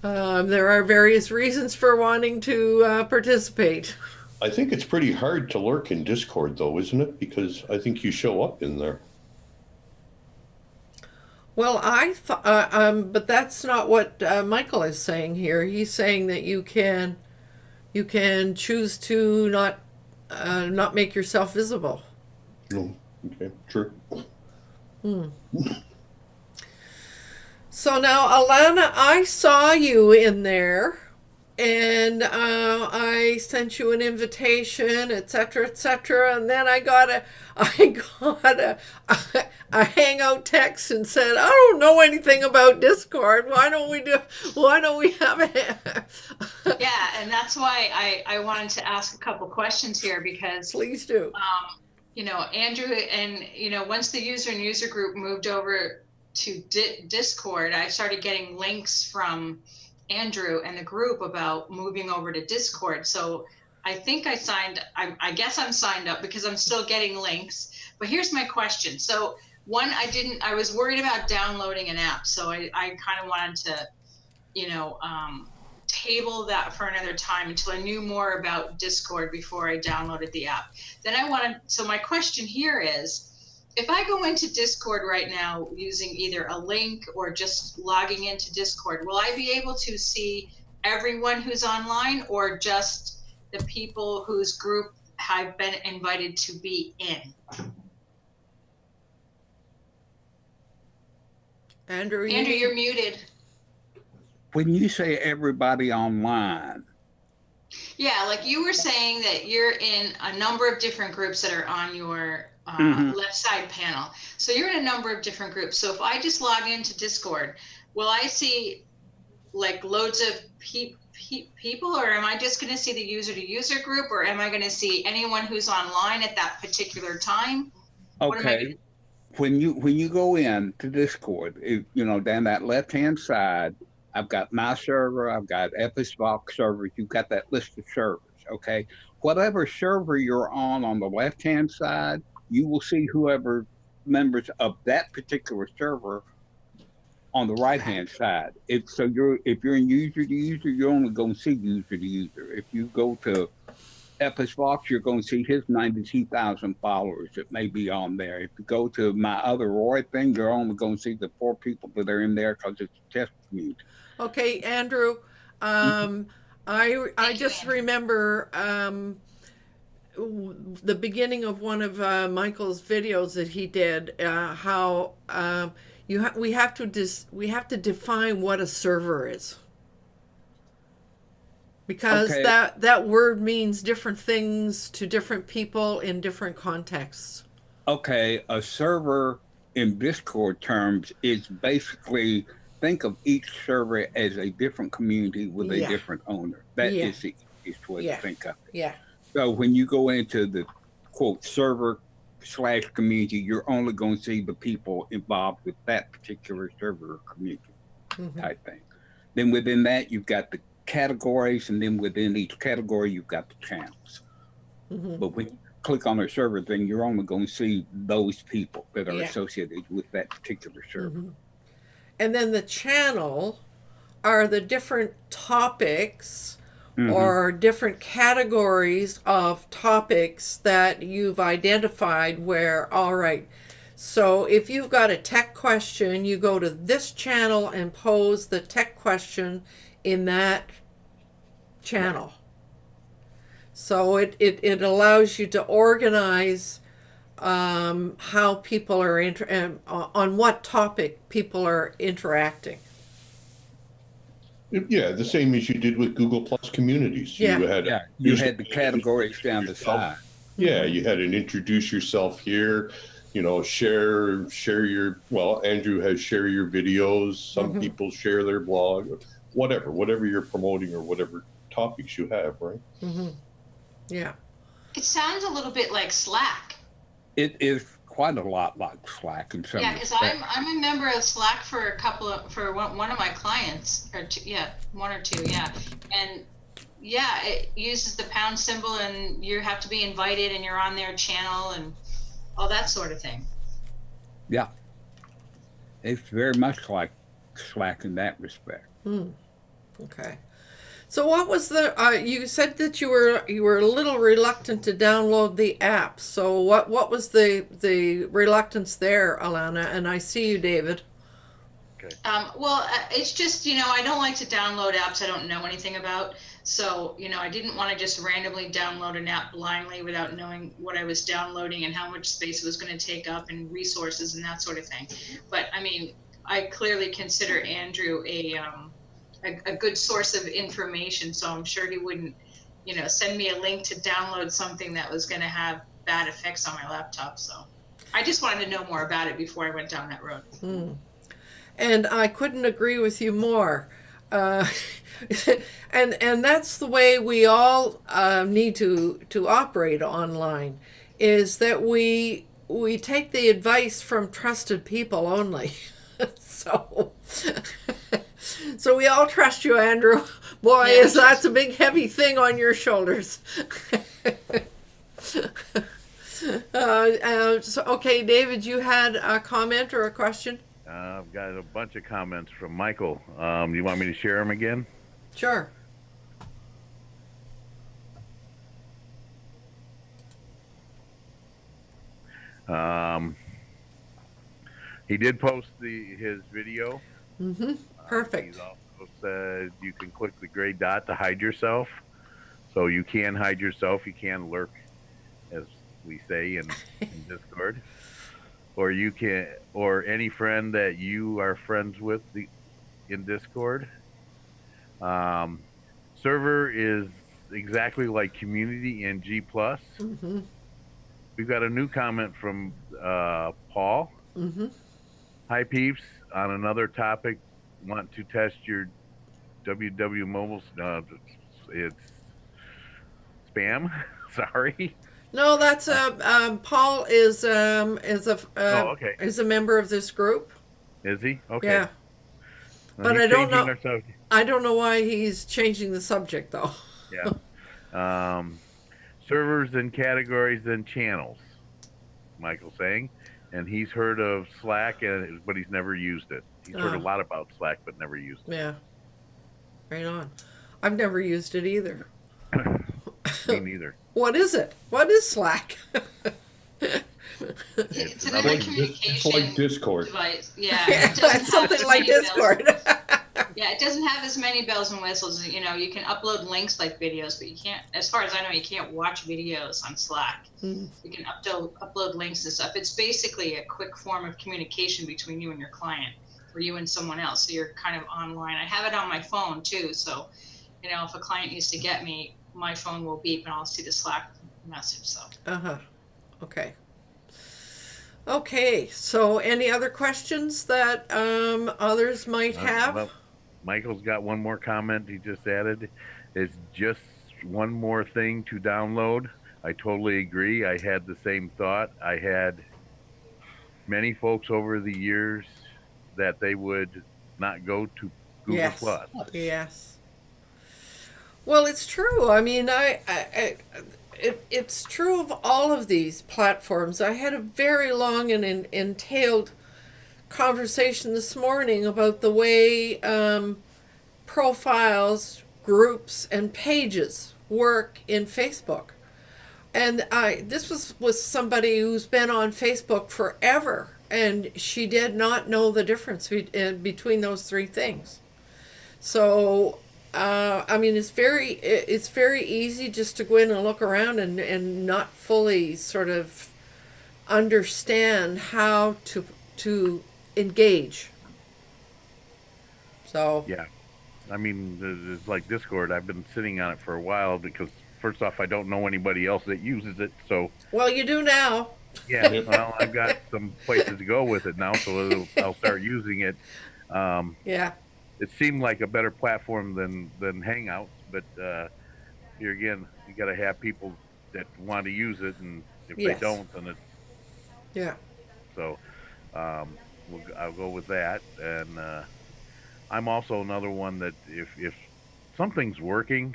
[SPEAKER 1] there are various reasons for wanting to participate.
[SPEAKER 4] I think it's pretty hard to lurk in Discord, though, isn't it? Because I think you show up in there.
[SPEAKER 1] Well, but that's not what Michael is saying here. He's saying that you can choose to not make yourself visible.
[SPEAKER 4] Oh, okay, true.
[SPEAKER 1] So now, Alana, I saw you in there, and I sent you an invitation, etc., and then I got a Hangout text and said, I don't know anything about Discord. Why don't we have it?
[SPEAKER 8] Yeah, and that's why I wanted to ask a couple questions here, because
[SPEAKER 1] please do.
[SPEAKER 8] Andrew, and once the user and user group moved over to Discord, I started getting links from Andrew and the group about moving over to Discord. So I think I guess I'm signed up because I'm still getting links, But here's my question. So one, I was worried about downloading an app. So I kind of wanted to, table that for another time until I knew more about Discord before I downloaded the app. So my question here is, if I go into Discord right now using either a link or just logging into Discord, will I be able to see everyone who's online or just the people whose group have been invited to be in?
[SPEAKER 1] Andrew,
[SPEAKER 8] you're muted.
[SPEAKER 5] When you say everybody online,
[SPEAKER 8] Yeah, like you were saying that you're in a number of different groups that are on your left side panel. So you're in a number of different groups. So if I just log into Discord, will I see like loads of people, or am I just going to see the user to user group, or am I going to see anyone who's online at that particular time?
[SPEAKER 5] okay. When you go in to Discord, down that left hand side, I've got my server, I've got FSVOX servers, you've got that list of servers, okay? Whatever server you're on the left-hand side, you will see whoever members of that particular server on the right-hand side. If you're in user to user, you're only going to see user to user. If you go to FSVOX, you're going to see his 92,000 followers that may be on there. If you go to my other Roy thing, you're only going to see the 4 people that are in there because it's a test community.
[SPEAKER 1] Okay, Andrew, I just remember the beginning of one of Michael's videos that he did, how we have to define what a server is, because that word means different things to different people in different contexts.
[SPEAKER 5] Okay, a server in Discord terms is basically, think of each server as a different community with a different owner. That is the easiest way to think of it.
[SPEAKER 1] Yeah.
[SPEAKER 5] So when you go into the quote server/community, you're only going to see the people involved with that particular server or community type thing. Then within that, you've got the categories, and then within each category, you've got the channels. But when you click on a server thing, you're only going to see those people that are associated with that particular server.
[SPEAKER 1] And then the channel are the different topics or different categories of topics that you've identified where, all right, so if you've got a tech question, you go to this channel and pose the tech question in that channel. Right. So it allows you to organize how people are on what topic people are interacting.
[SPEAKER 4] Yeah, the same as you did with Google Plus communities.
[SPEAKER 1] Yeah.
[SPEAKER 5] You had the categories down the side.
[SPEAKER 4] Yeah, you had an introduce yourself here, share your, Andrew has share your videos. Some people share their blog, whatever you're promoting or whatever topics you have, right?
[SPEAKER 1] Yeah.
[SPEAKER 8] It sounds a little bit like Slack.
[SPEAKER 5] It is quite a lot like Slack in some
[SPEAKER 8] because I'm a member of Slack for one of my clients, or one or two, and it uses the pound symbol, and you have to be invited, and you're on their channel, and all that sort of thing.
[SPEAKER 5] Yeah, it's very much like Slack in that respect.
[SPEAKER 1] Okay. So what was you said that you were a little reluctant to download the app. So what was the reluctance there, Alana? And I see you, David.
[SPEAKER 3] Okay.
[SPEAKER 8] It's just, I don't like to download apps I don't know anything about. So, I didn't want to just randomly download an app blindly without knowing what I was downloading and how much space it was going to take up and resources and that sort of thing. But I clearly consider Andrew a good source of information, so I'm sure he wouldn't, send me a link to download something that was going to have bad effects on my laptop. So I just wanted to know more about it before I went down that road.
[SPEAKER 1] And I couldn't agree with you more. And that's the way we all need to operate online, is that we take the advice from trusted people only. So we all trust you, Andrew. Boy, is that's a big heavy thing on your shoulders. So, okay, David, you had a comment or a question?
[SPEAKER 3] I've got a bunch of comments from Michael. You want me to share them again?
[SPEAKER 1] Sure.
[SPEAKER 3] He did post his video.
[SPEAKER 1] Mm-hmm. Perfect.
[SPEAKER 3] He's also said you can click the gray dot to hide yourself. So you can hide yourself. You can lurk, as we say in Discord. Or you can, or any friend that you are friends with in Discord. Server is exactly like Community and G+.
[SPEAKER 1] Mm-hmm.
[SPEAKER 3] We've got a new comment from Paul.
[SPEAKER 1] Mm-hmm.
[SPEAKER 3] Hi peeps, on another topic, want to test your WW Mobile. It's spam. Sorry.
[SPEAKER 1] No, that's Paul is
[SPEAKER 3] Oh, okay.
[SPEAKER 1] is a member of this group.
[SPEAKER 3] Is he? Okay.
[SPEAKER 1] Yeah.
[SPEAKER 3] Well,
[SPEAKER 1] But
[SPEAKER 3] he's
[SPEAKER 1] I don't
[SPEAKER 3] changing
[SPEAKER 1] know.
[SPEAKER 3] our subject.
[SPEAKER 1] I don't know why he's changing the subject though.
[SPEAKER 3] Yeah. Servers and categories and channels. Michael's saying, and he's heard of Slack, but he's never used it. He's heard a lot about Slack, but never used it.
[SPEAKER 1] Yeah. Right on. I've never used it either.
[SPEAKER 3] Me neither.
[SPEAKER 1] What is it? What is Slack?
[SPEAKER 8] It's another communication
[SPEAKER 4] It's like Discord.
[SPEAKER 8] device. Yeah.
[SPEAKER 1] Yeah,
[SPEAKER 8] it doesn't
[SPEAKER 1] it's
[SPEAKER 8] have
[SPEAKER 1] something
[SPEAKER 8] as
[SPEAKER 1] like
[SPEAKER 8] many bells-
[SPEAKER 1] Discord.
[SPEAKER 8] Yeah, it doesn't have as many bells and whistles. You know, you can upload links like videos, but you can't, as far as I know, you can't watch videos on Slack.
[SPEAKER 1] Mm.
[SPEAKER 8] You can upload links and stuff. It's basically a quick form of communication between you and your client, or you and someone else. So you're kind of online. I have it on my phone too. So, you know, if a client needs to get me, my phone will beep and I'll see the Slack message. So.
[SPEAKER 1] Uh-huh. Okay. Okay. So any other questions that others might have?
[SPEAKER 3] Well, Michael's got one more comment he just added. It's just one more thing to download. I totally agree. I had the same thought. I had many folks over the years that they would not go to Google
[SPEAKER 1] Yes.
[SPEAKER 3] Plus.
[SPEAKER 1] Yes. Well, it's true. I mean, it's true of all of these platforms. I had a very long and entailed conversation this morning about the way profiles, groups, and pages work in Facebook. And this was somebody who's been on Facebook forever, and she did not know the difference between those three things. So, I mean, it's very easy just to go in and look around and not fully sort of understand how to engage. So
[SPEAKER 3] Yeah. I mean, it's like Discord. I've been sitting on it for a while because, first off, I don't know anybody else that uses it. So,
[SPEAKER 1] well, you do now.
[SPEAKER 3] yeah, well, I've got some places to go with it now, so I'll start using it.
[SPEAKER 1] Yeah.
[SPEAKER 3] It seemed like a better platform than Hangouts, but here again, you got to have people that want to use it, and if
[SPEAKER 1] Yes.
[SPEAKER 3] they don't, then it's
[SPEAKER 1] Yeah.
[SPEAKER 3] so. I'll go with that, and I'm also another one that if something's working,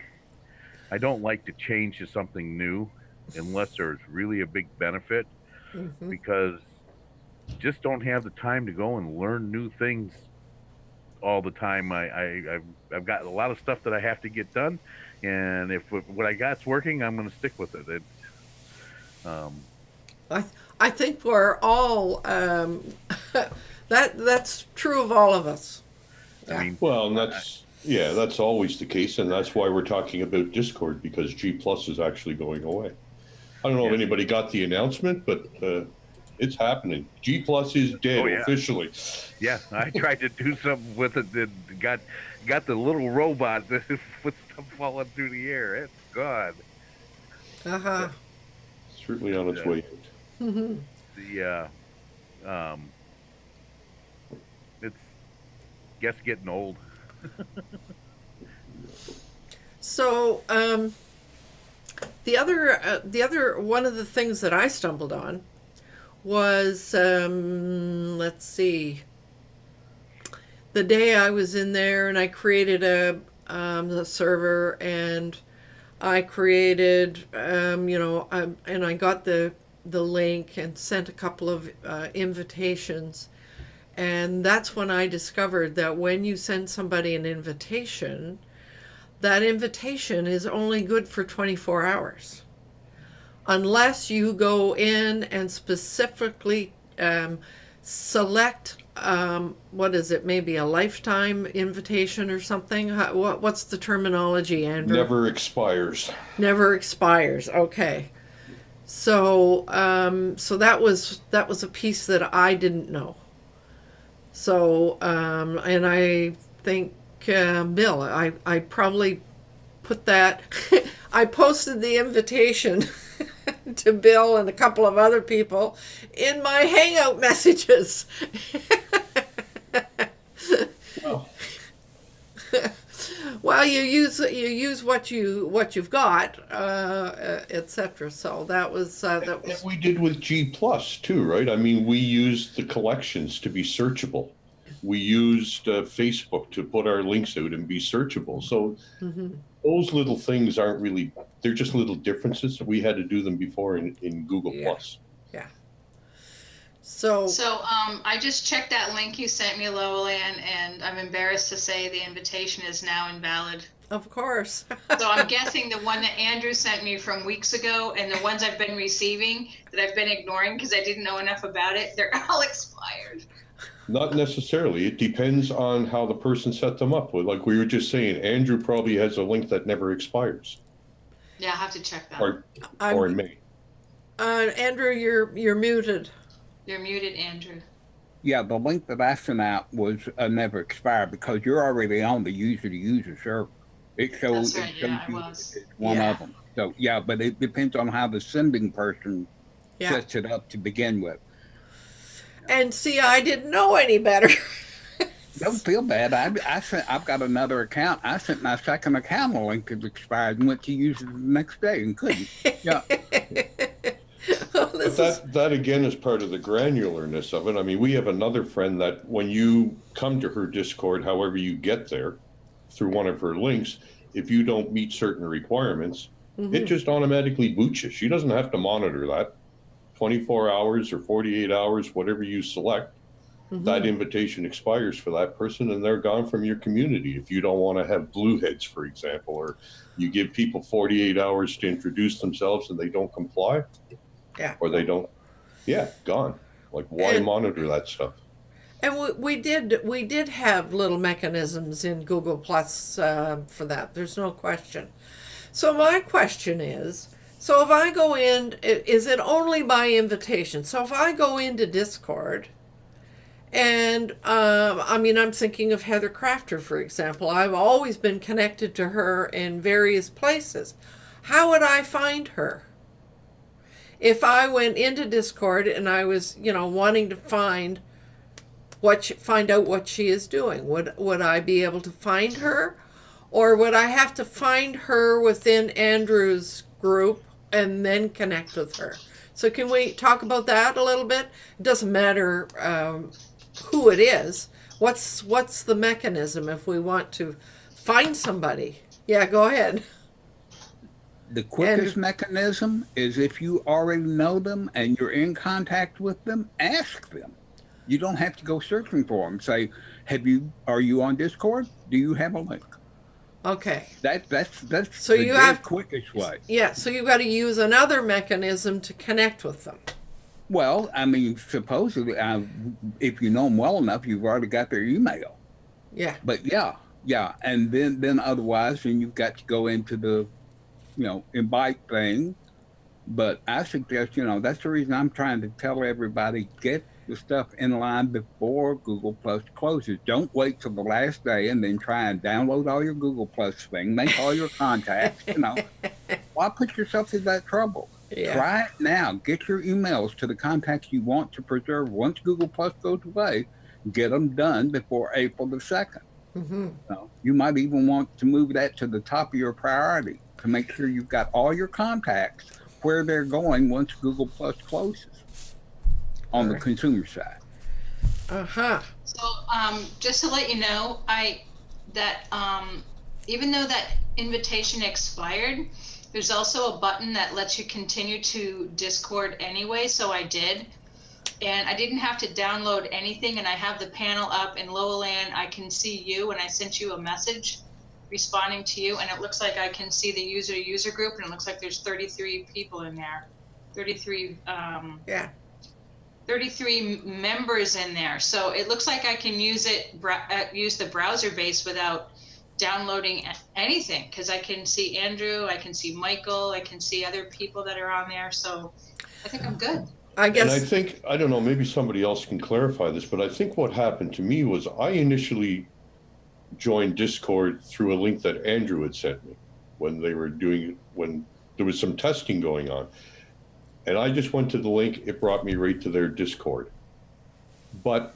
[SPEAKER 3] I don't like to change to something new unless there's really a big benefit,
[SPEAKER 1] Mm-hmm.
[SPEAKER 3] because just don't have the time to go and learn new things all the time. I've got a lot of stuff that I have to get done, and if what I got's working, I'm going to stick with it.
[SPEAKER 1] I think we're all that's true of all of us.
[SPEAKER 3] I mean,
[SPEAKER 4] Well, and that's always the case, and that's why we're talking about Discord, because G Plus is actually going away. I don't know if anybody got the announcement, but it's happening. G Plus is dead officially.
[SPEAKER 3] yeah, I tried to do something with it that got the little robot that with stuff falling through the air. It's gone.
[SPEAKER 1] Uh-huh.
[SPEAKER 4] It's certainly on its way out.
[SPEAKER 3] It's guess getting old.
[SPEAKER 1] So the other one of the things that I stumbled on was let's see, the day I was in there and I created a server, and I created and I got the the link and sent a couple of invitations. And that's when I discovered that when you send somebody an invitation, that invitation is only good for 24 hours. Unless you go in and specifically select, what is it, maybe a lifetime invitation or something? What's the terminology, Andrew?
[SPEAKER 4] Never expires.
[SPEAKER 1] Never expires, okay. So so that was a piece that I didn't know. So, and I think, Bill, I probably put that, I posted the invitation to Bill and a couple of other people in my Hangout messages.
[SPEAKER 4] Well,
[SPEAKER 1] Well, you use what you've got, etc. So that was.
[SPEAKER 4] and we did with G Plus too, right? I mean, we used the collections to be searchable. We used Facebook to put our links out and be searchable. So those little things aren't really, they're just little differences. We had to do them before in Google
[SPEAKER 1] Yeah.
[SPEAKER 4] Plus.
[SPEAKER 1] Yeah. So
[SPEAKER 8] I just checked that link you sent me, Lowland, and I'm embarrassed to say the invitation is now invalid.
[SPEAKER 1] of course.
[SPEAKER 8] So I'm guessing the one that Andrew sent me from weeks ago and the ones I've been receiving that I've been ignoring because I didn't know enough about it, they're all expired.
[SPEAKER 4] Not necessarily. It depends on how the person set them up. Like we were just saying, Andrew probably has a link that never expires,
[SPEAKER 8] Yeah, I'll have to check that.
[SPEAKER 4] or it may.
[SPEAKER 1] Andrew, you're muted.
[SPEAKER 8] You're muted, Andrew.
[SPEAKER 5] Yeah, the link that I sent out was never expired because you're already on the user-to-user server. It shows,
[SPEAKER 8] That's right,
[SPEAKER 5] it shows
[SPEAKER 8] yeah, I
[SPEAKER 5] you
[SPEAKER 8] was.
[SPEAKER 5] it's one
[SPEAKER 1] Yeah.
[SPEAKER 5] of them. So yeah, but it depends on how the sending person
[SPEAKER 1] Yeah.
[SPEAKER 5] sets it up to begin with.
[SPEAKER 1] And see, I didn't know any better.
[SPEAKER 5] Don't feel bad. I've got another account. I sent my second account a link that expired and went to use it the next day and couldn't. Yeah.
[SPEAKER 1] Well,
[SPEAKER 4] But
[SPEAKER 1] this is,
[SPEAKER 4] that again is part of the granularness of it. I mean, we have another friend that when you come to her Discord, however you get there through one of her links, if you don't meet certain requirements, it just automatically boots you. She doesn't have to monitor that. 24 hours or 48 hours, whatever you select, that invitation expires for that person and they're gone from your community. If you don't want to have blue heads, for example, or you give people 48 hours to introduce themselves and they don't comply,
[SPEAKER 1] Yeah.
[SPEAKER 4] or they don't, gone. Like, why
[SPEAKER 1] And-
[SPEAKER 4] monitor that stuff?
[SPEAKER 1] and we did have little mechanisms in Google Plus for that. There's no question. So my question is, so if I go in, is it only by invitation? So if I go into Discord, and I mean, I'm thinking of Heather Crafter, for example. I've always been connected to her in various places. How would I find her? If I went into Discord and I was, wanting to find out what she is doing, would I be able to find her, or would I have to find her within Andrew's group and then connect with her? So can we talk about that a little bit? It doesn't matter who it is. What's the mechanism if we want to find somebody? Yeah, go ahead.
[SPEAKER 5] The quickest mechanism is if you already know them and you're in contact with them, ask them. You don't have to go searching for them. Say, are you on Discord? Do you have a link?
[SPEAKER 1] Okay.
[SPEAKER 5] That's
[SPEAKER 1] So
[SPEAKER 5] the
[SPEAKER 1] you
[SPEAKER 5] dead
[SPEAKER 1] have-
[SPEAKER 5] quickest way.
[SPEAKER 1] Yeah, so you've got to use another mechanism to connect with them.
[SPEAKER 5] Well, I mean, supposedly, if you know them well enough, you've already got their email.
[SPEAKER 1] Yeah.
[SPEAKER 5] But yeah, and then otherwise, then you've got to go into the, invite thing. But I suggest, that's the reason I'm trying to tell everybody, get the stuff in line before Google Plus closes. Don't wait till the last day and then try and download all your Google Plus thing, make all your contacts. Why put yourself through that trouble?
[SPEAKER 1] Yeah.
[SPEAKER 5] Try it now. Get your emails to the contacts you want to preserve. Once Google Plus goes away, get them done before April the 2nd. You might even want to move that to the top of your priority to make sure you've got all your contacts where they're going once Google Plus closes on the consumer side.
[SPEAKER 8] So just to let you know, even though that invitation expired, There's also a button that lets you continue to Discord anyway, so I did. And I didn't have to download anything, and I have the panel up in Lowland. I can see you, and I sent you a message responding to you, and it looks like I can see the user group, and it looks like there's 33 people in there. 33 33 members in there. So it looks like I can use the browser base without downloading anything, because I can see Andrew, I can see Michael, I can see other people that are on there. So I think I'm good.
[SPEAKER 1] I guess.
[SPEAKER 4] And I think, I don't know, maybe somebody else can clarify this, but I think what happened to me was I initially joined Discord through a link that Andrew had sent me when there was some testing going on. And I just went to the link, it brought me right to their Discord. But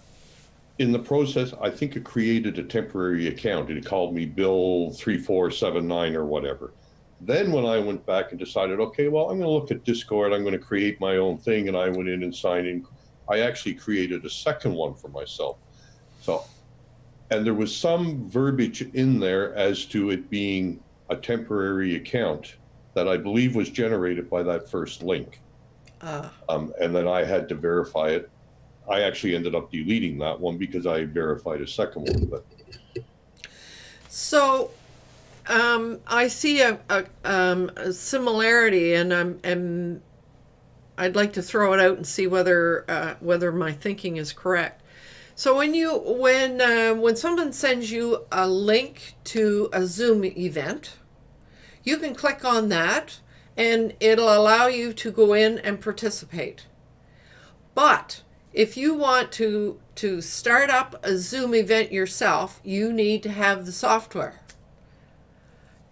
[SPEAKER 4] in the process, I think it created a temporary account. It called me Bill3479 or whatever. Then when I went back and decided, okay, well, I'm going to look at Discord, I'm going to create my own thing, and I went in and signed in. I actually created a second one for myself. So, and there was some verbiage in there as to it being a temporary account that I believe was generated by that first link. And then I had to verify it. I actually ended up deleting that one because I verified a second one. But
[SPEAKER 1] So I see a similarity, and I'd like to throw it out and see whether my thinking is correct. So when someone sends you a link to a Zoom event, you can click on that, and it'll allow you to go in and participate. But if you want to start up a Zoom event yourself, you need to have the software.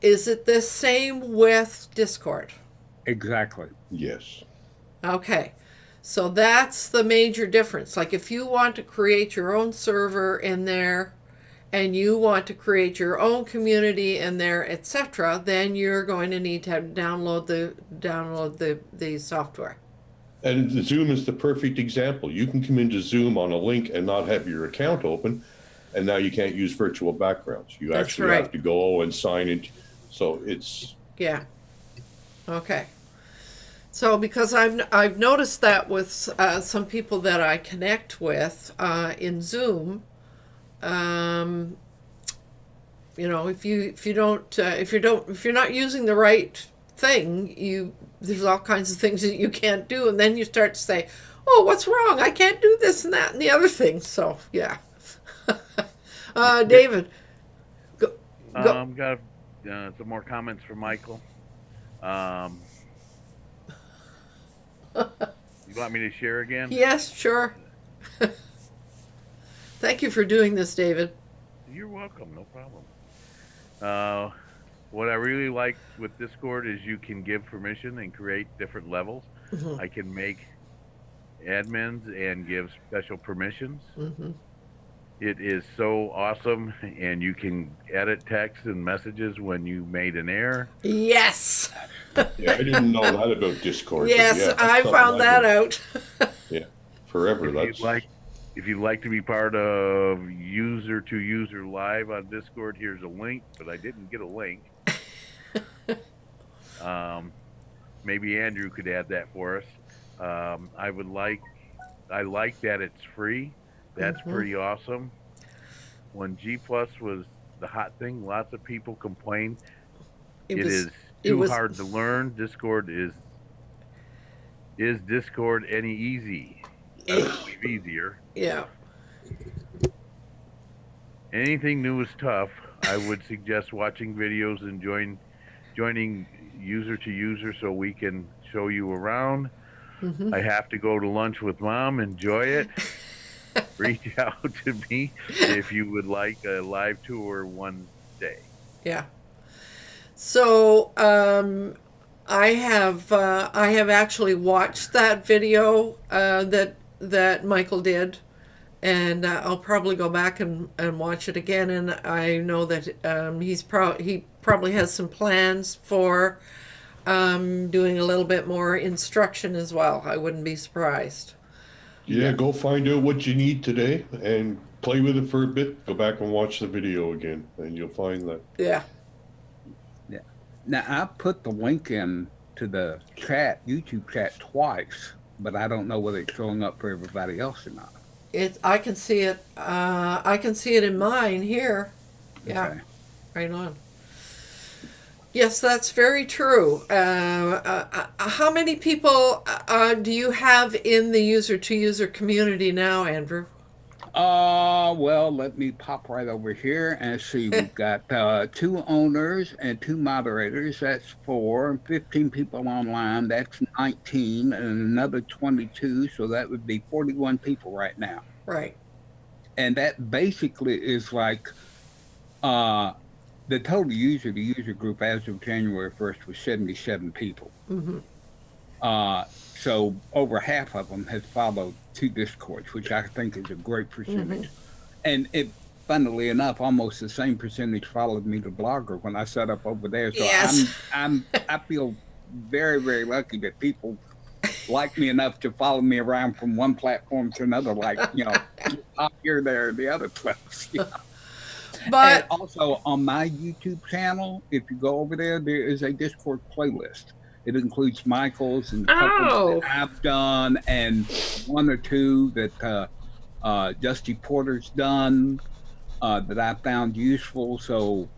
[SPEAKER 1] Is it the same with Discord?
[SPEAKER 5] Exactly.
[SPEAKER 4] yes.
[SPEAKER 1] Okay. So that's the major difference. Like if you want to create your own server in there and you want to create your own community in there, etc., then you're going to need to download the software.
[SPEAKER 4] And the Zoom is the perfect example. You can come into Zoom on a link and not have your account open, and now you can't use virtual backgrounds. You
[SPEAKER 1] That's
[SPEAKER 4] actually
[SPEAKER 1] right.
[SPEAKER 4] have to go and sign in. So it's
[SPEAKER 1] Yeah. Okay. So because I've noticed that with some people that I connect with in Zoom, if you're not using the right thing, there's all kinds of things that you can't do, and then you start to say, "Oh, what's wrong? I can't do this and that and the other thing." So yeah. David, go.
[SPEAKER 3] Got some more comments from Michael. You want me to share again?
[SPEAKER 1] Yes, sure. Thank you for doing this, David.
[SPEAKER 3] You're welcome. No problem. What I really like with Discord is you can give permission and create different levels.
[SPEAKER 1] Mm-hmm.
[SPEAKER 3] I can make admins and give special permissions.
[SPEAKER 1] Mm-hmm.
[SPEAKER 3] It is so awesome, and you can edit text and messages when you made an error.
[SPEAKER 1] Yes.
[SPEAKER 4] yeah, I didn't know that about Discord. but
[SPEAKER 1] Yes,
[SPEAKER 4] yeah, that's
[SPEAKER 1] I
[SPEAKER 4] something
[SPEAKER 1] found that
[SPEAKER 4] did.
[SPEAKER 1] out.
[SPEAKER 4] Yeah, forever.
[SPEAKER 3] If you'd like to be part of user to user live on Discord, here's a link, but I didn't get a link. Maybe Andrew could add that for us. I like that it's free. That's pretty awesome. When G Plus was the hot thing, lots of people complained. It is too hard to learn. Discord is Discord any easy? I believe easier.
[SPEAKER 1] Yeah.
[SPEAKER 3] Anything new is tough. I would suggest watching videos and joining user to user so we can show you around.
[SPEAKER 1] Mm-hmm.
[SPEAKER 3] I have to go to lunch with Mom. Enjoy it. Reach out to me if you would like a live tour one day.
[SPEAKER 1] Yeah. So I have actually watched that video that Michael did, and I'll probably go back and watch it again. And I know that he probably has some plans for doing a little bit more instruction as well. I wouldn't be surprised.
[SPEAKER 4] Yeah, go find out what you need today and play with it for a bit. Go back and watch the video again, and you'll find that.
[SPEAKER 1] Yeah.
[SPEAKER 5] Yeah. Now, I put the link in to the chat, YouTube chat twice, but I don't know whether it's showing up for everybody else or not.
[SPEAKER 1] I can see it. I can see it in mine here. Yeah,
[SPEAKER 5] Okay.
[SPEAKER 1] right on. Yes, that's very true. How many people do you have in the user-to-user community now, Andrew?
[SPEAKER 5] Well, let me pop right over here and see. We've got 2 owners and 2 moderators. That's 4. 15 people online. That's 19, and another 22. So that would be 41 people right now.
[SPEAKER 1] Right.
[SPEAKER 5] And that basically is like the total user-to-user group as of January 1st was 77 people.
[SPEAKER 1] Mm-hmm.
[SPEAKER 5] So over half of them have followed 2 Discords, which I think is a great percentage.
[SPEAKER 1] Mm-hmm.
[SPEAKER 5] And it, funnily enough, almost the same percentage followed me to Blogger when I set up over there. So
[SPEAKER 1] Yes.
[SPEAKER 5] I feel very, very lucky that people like me enough to follow me around from one platform to another, like, up here, there, the other place.
[SPEAKER 1] But
[SPEAKER 5] and also on my YouTube channel, if you go over there, there is a Discord playlist. It includes Michael's and a couple that I've done, and 1 or 2 that Dusty Porter's done that I found useful. So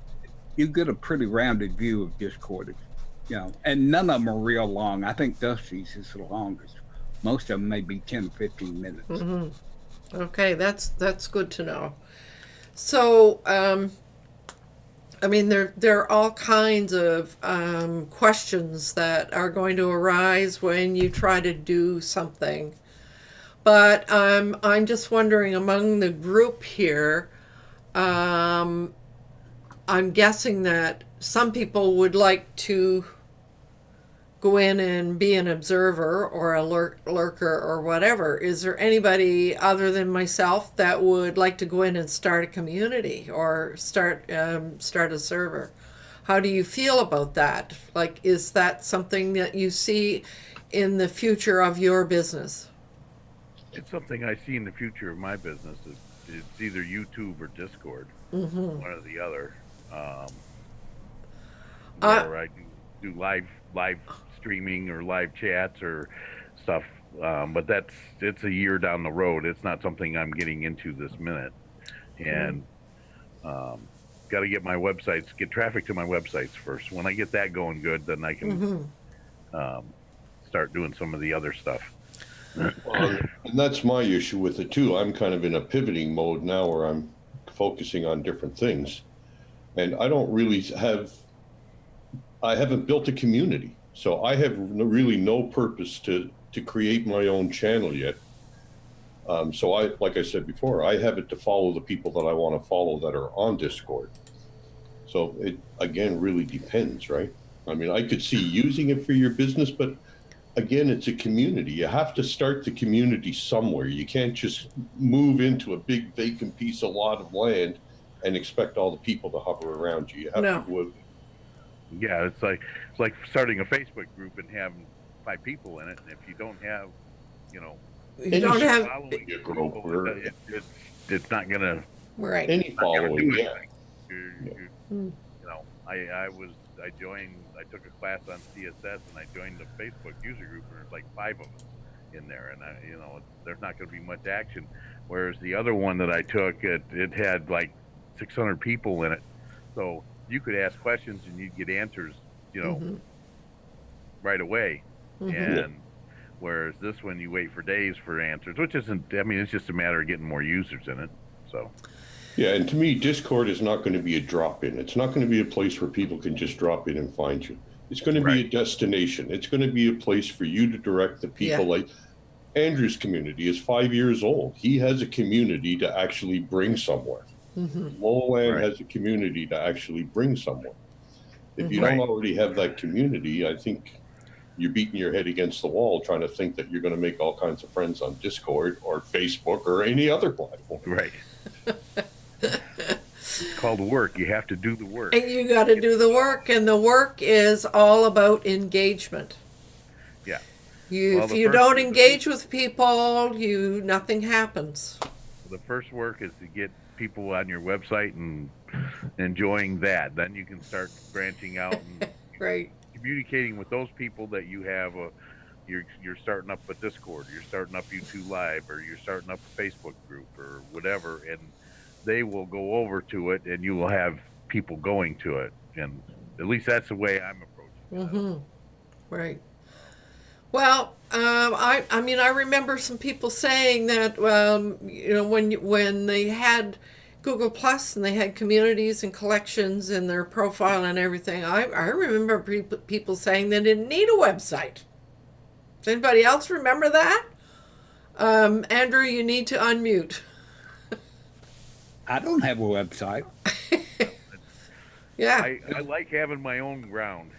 [SPEAKER 5] you get a pretty rounded view of Discord, and none of them are real long. I think Dusty's is the longest. Most of them may be 10 or 15 minutes.
[SPEAKER 1] Mm-hmm. Okay, that's good to know. So, I mean, there are all kinds of questions that are going to arise when you try to do something. But I'm just wondering, among the group here, I'm guessing that some people would like to go in and be an observer or a lurker or whatever. Is there anybody other than myself that would like to go in and start a community or start a server? How do you feel about that? Like, is that something that you see in the future of your business?
[SPEAKER 3] It's something I see in the future of my business. It's either YouTube or Discord,
[SPEAKER 1] Mm-hmm.
[SPEAKER 3] one or the other. Where I do live streaming or live chats or stuff, but it's a year down the road. It's not something I'm getting into this minute, and got to get my websites, get traffic to my websites first. When I get that going good, then I can start doing some of the other stuff.
[SPEAKER 4] And that's my issue with it too. I'm kind of in a pivoting mode now where I'm focusing on different things, and I don't really I haven't built a community. So I have really no purpose to create my own channel yet. So like I said before, I have it to follow the people that I want to follow that are on Discord. So it, again, really depends, right? I mean, I could see using it for your business, but again, it's a community. You have to start the community somewhere. You can't just move into a big vacant piece of lot of land and expect all the people to hover around you. You have to go.
[SPEAKER 3] Yeah, it's like starting a Facebook group and having 5 people in it, and if you don't have,
[SPEAKER 1] you don't have
[SPEAKER 3] following a group, it's not gonna
[SPEAKER 4] any following.
[SPEAKER 3] I took a class on CSS and I joined the Facebook user group, and there's like 5 of us in there, and there's not going to be much action. Whereas the other one that I took, it had like 600 people in it, so you could ask questions and you'd get answers, right away.
[SPEAKER 1] Mm-hmm.
[SPEAKER 3] And whereas this one, you wait for days for answers, which isn't, I mean, it's just a matter of getting more users in it. So.
[SPEAKER 4] Yeah, and to me, Discord is not going to be a drop-in. It's not going to be a place where people can just drop in and find you. It's going to be a destination. It's going to be a place for you to direct the people. Like Andrew's community is 5 years old. He has a community to actually bring somewhere.
[SPEAKER 1] Mm-hmm.
[SPEAKER 4] Lowland has a community to actually bring somewhere. If you don't already have that community, I think you're beating your head against the wall trying to think that you're going to make all kinds of friends on Discord or Facebook or any other platform.
[SPEAKER 3] Right. It's called work. You have to do the work.
[SPEAKER 1] And you got to do the work, and the work is all about engagement.
[SPEAKER 3] Yeah.
[SPEAKER 1] If you don't engage with people, nothing happens.
[SPEAKER 3] The first work is to get people on your website and enjoying that. Then you can start branching out and
[SPEAKER 1] Right.
[SPEAKER 3] communicating with those people that you have you're starting up a Discord, you're starting up YouTube Live, or you're starting up a Facebook group or whatever, and they will go over to it, and you will have people going to it. And at least that's the way I'm approaching it.
[SPEAKER 1] Right. Well, I mean, I remember some people saying that, when they had Google Plus and they had communities and collections in their profile and everything, I remember people saying they didn't need a website. Does anybody else remember that? Andrew, you need to unmute.
[SPEAKER 5] I don't have a website.
[SPEAKER 1] Yeah.
[SPEAKER 3] I like having my own ground.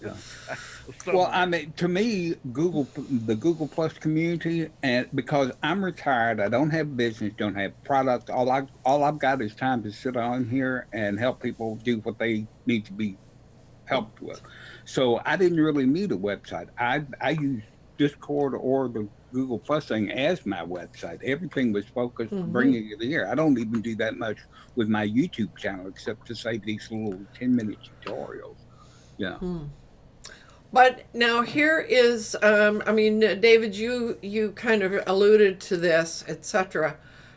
[SPEAKER 5] Yeah.
[SPEAKER 3] So,
[SPEAKER 5] Well, I mean, to me, the Google Plus community, and because I'm retired, I don't have business, don't have product. All I've got is time to sit on here and help people do what they need to be helped with. So I didn't really need a website. I use Discord or the Google Plus thing as my website. Everything was focused on bringing it here. I don't even do that much with my YouTube channel except to say these little 10-minute tutorials. Yeah.
[SPEAKER 1] But now here is, I mean, David, you kind of alluded to this, etc.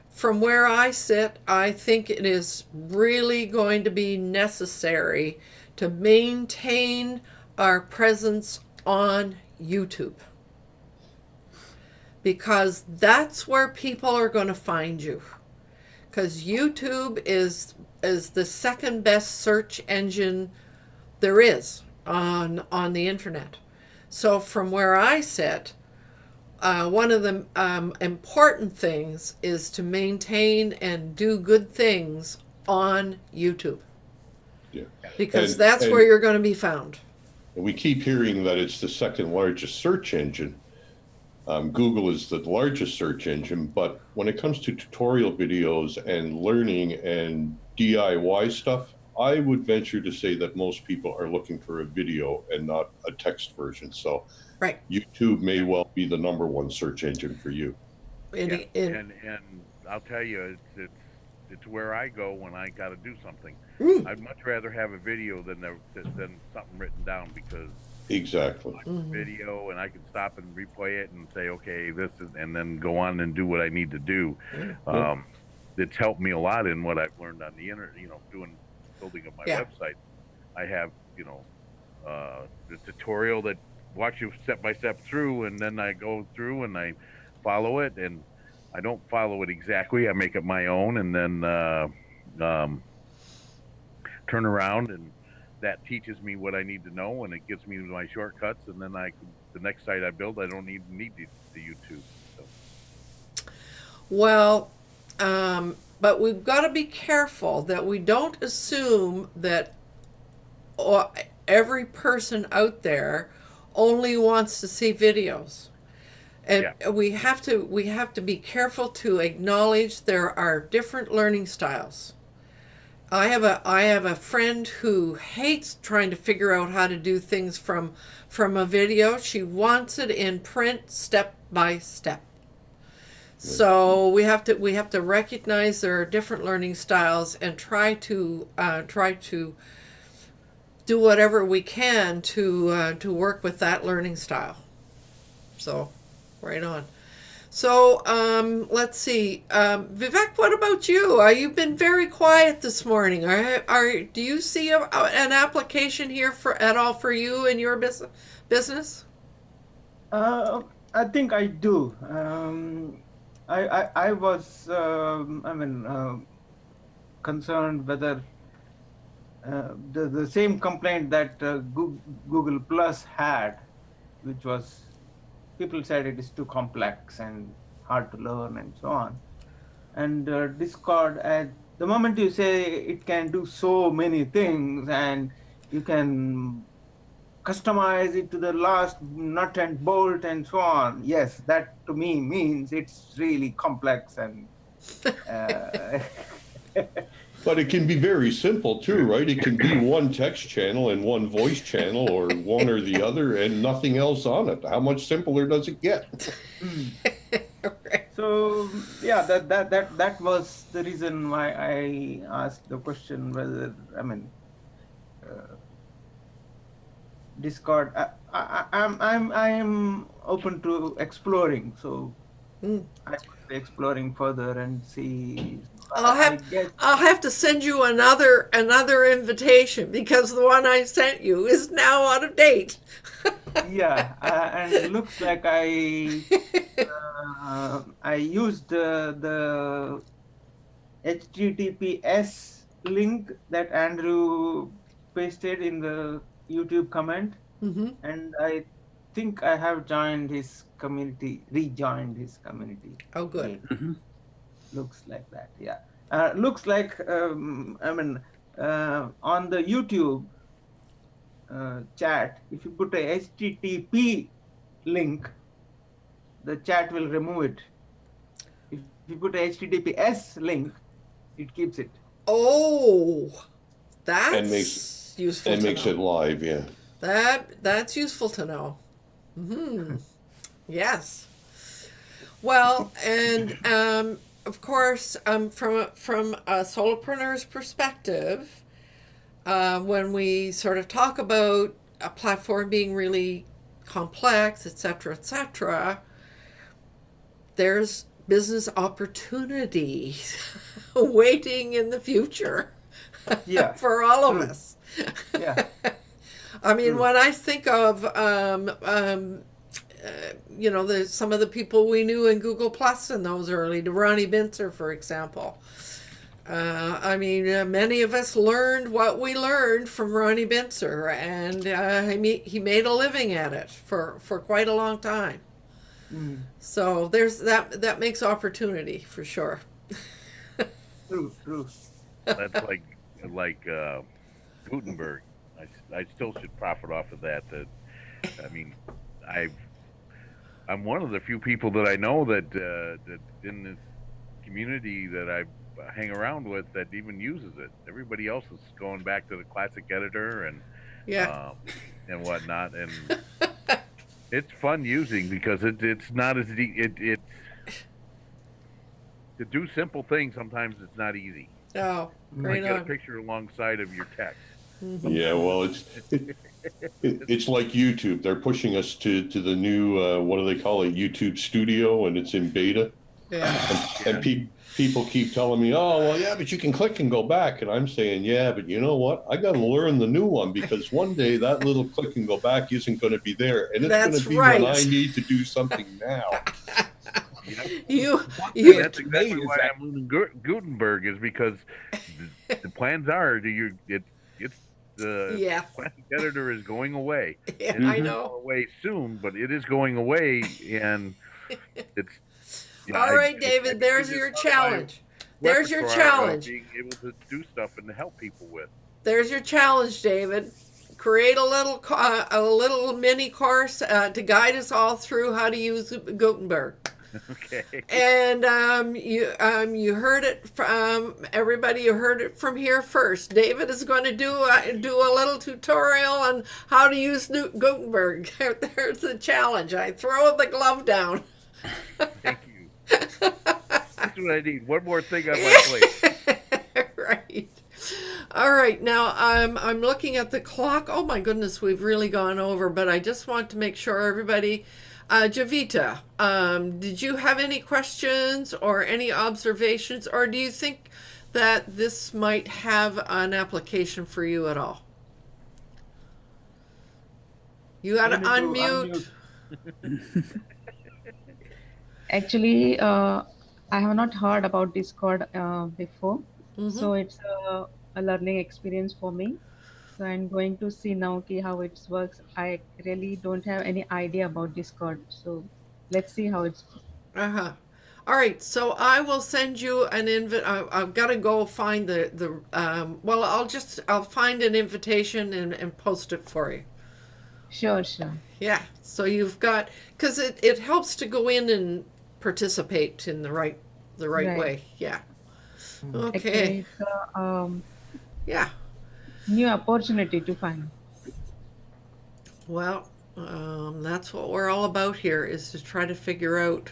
[SPEAKER 1] From where I sit, I think it is really going to be necessary to maintain our presence on YouTube, because that's where people are going to find you, because YouTube is the second best search engine there is on the internet. So from where I sit, one of the important things is to maintain and do good things on YouTube.
[SPEAKER 4] Yeah.
[SPEAKER 1] Because
[SPEAKER 4] And-
[SPEAKER 1] that's
[SPEAKER 4] and-
[SPEAKER 1] where you're going to be found.
[SPEAKER 4] And we keep hearing that it's the second largest search engine. Google is the largest search engine, but when it comes to tutorial videos and learning and DIY stuff, I would venture to say that most people are looking for a video and not a text version. So
[SPEAKER 1] Right.
[SPEAKER 4] YouTube may well be the number one search engine for you.
[SPEAKER 3] and I'll tell you, it's where I go when I got to do something. I'd much rather have a video than something written down, because
[SPEAKER 4] Exactly.
[SPEAKER 3] video, and I can stop and replay it and say, okay, this is, and then go on and do what I need to do. It's helped me a lot in what I've learned on the internet, building of my website. I have, the tutorial that walks you step by step through, and then I go through and I follow it, and I don't follow it exactly. I make it my own, and then turn around, and that teaches me what I need to know, and it gives me my shortcuts, and then the next site I build, I don't need the YouTube. So.
[SPEAKER 1] Well, but we've got to be careful that we don't assume that every person out there only wants to see videos. And we have to be careful to acknowledge there are different learning styles. I have a friend who hates trying to figure out how to do things from a video. She wants it in print, step by step. So we have to recognize there are different learning styles and try to do whatever we can to work with that learning style. So, right on. So let's see, Vivek. What about you? You've been very quiet this morning. Do you see an application here at all for you and your business?
[SPEAKER 2] I think I do. I was concerned whether the same complaint that Google Plus had, which was people said it is too complex and hard to learn and so on. And Discord, at the moment you say it can do so many things and you can customize it to the last nut and bolt and so on. Yes, that to me means it's really complex and
[SPEAKER 4] But it can be very simple too, right? It can be one text channel and one voice channel, or one or the other, and nothing else on it. How much simpler does it get?
[SPEAKER 2] So yeah, that was the reason why I asked the question whether Discord. I am open to exploring, so
[SPEAKER 1] Mm.
[SPEAKER 2] I will be exploring further and see.
[SPEAKER 1] I'll have to send you another invitation because the one I sent you is now out of date.
[SPEAKER 2] Yeah, and looks like I used the HTTPS link that Andrew pasted in the YouTube comment,
[SPEAKER 1] Mm-hmm.
[SPEAKER 2] and I think I have rejoined his community.
[SPEAKER 1] Oh, good.
[SPEAKER 2] Again. Looks like that. Yeah. Looks like on the YouTube chat, if you put a HTTP link, the chat will remove it. If you put a HTTPS link, it keeps it.
[SPEAKER 1] Oh, that's
[SPEAKER 4] And makes
[SPEAKER 1] useful.
[SPEAKER 4] And
[SPEAKER 1] to
[SPEAKER 4] makes
[SPEAKER 1] know.
[SPEAKER 4] it live, yeah.
[SPEAKER 1] That's useful to know. Yes. Well, and of course, from a solopreneur's perspective, when we sort of talk about a platform being really complex, etc., there's business opportunity waiting in the future.
[SPEAKER 2] Yeah.
[SPEAKER 1] For all of us.
[SPEAKER 2] Yeah.
[SPEAKER 1] I mean, when I think of, some of the people we knew in Google Plus in those early, Ronnie Binzer, for example. Many of us learned what we learned from Ronnie Binzer, and he made a living at it for quite a long time.
[SPEAKER 2] Mm.
[SPEAKER 1] So there's that makes opportunity for sure.
[SPEAKER 2] True.
[SPEAKER 3] That's like Gutenberg. I still should profit off of that. I'm one of the few people that I know that in this community that I hang around with that even uses it. Everybody else is going back to the classic editor and whatnot, and it's fun using because it's not as to do simple things. Sometimes it's not easy.
[SPEAKER 1] Oh,
[SPEAKER 3] Like get a picture alongside of your text.
[SPEAKER 1] Mm-hmm.
[SPEAKER 4] Yeah, well, it's like YouTube. They're pushing us to the new what do they call it? YouTube Studio, and it's in beta.
[SPEAKER 1] Yeah.
[SPEAKER 4] And people keep telling me, "Oh, well, yeah, but you can click and go back." And I'm saying, "Yeah, but you know what? I got to learn the new one because one day that little click and go back isn't going to be there, and it's going to be when I need to do something now."
[SPEAKER 3] That's exactly why I'm learning Gutenberg is because the plans are the classic editor is going away.
[SPEAKER 1] Yeah,
[SPEAKER 3] It's
[SPEAKER 1] I know.
[SPEAKER 3] going away soon, but it is going away, and it's.
[SPEAKER 1] All right, David. There's your challenge. There's your challenge.
[SPEAKER 3] Being able to do stuff and to help people with.
[SPEAKER 1] There's your challenge, David. Create a little mini course to guide us all through how to use Gutenberg.
[SPEAKER 3] Okay.
[SPEAKER 1] And you heard it from everybody. You heard it from here first. David is going to do a little tutorial on how to use Gutenberg. There's the challenge. I throw the glove down.
[SPEAKER 3] Thank you. That's what I need. One more thing on my plate.
[SPEAKER 1] Right. All right. Now I'm looking at the clock. Oh my goodness, we've really gone over. But I just want to make sure everybody. Javita, did you have any questions or any observations, or do you think that this might have an application for you at all? You got to unmute.
[SPEAKER 6] Actually, I have not heard about Discord before, so it's a learning experience for me. So I'm going to see now how it works. I really don't have any idea about Discord, so let's see how it's.
[SPEAKER 1] All right, so I will send you an invite. I've got to go find I'll find an invitation and post it for you.
[SPEAKER 6] Sure.
[SPEAKER 1] Yeah, so you've got, because it helps to go in and participate in the right way. Yeah. Okay.
[SPEAKER 6] Actually,
[SPEAKER 1] yeah.
[SPEAKER 6] New opportunity to find.
[SPEAKER 1] Well, that's what we're all about here, is to try to figure out.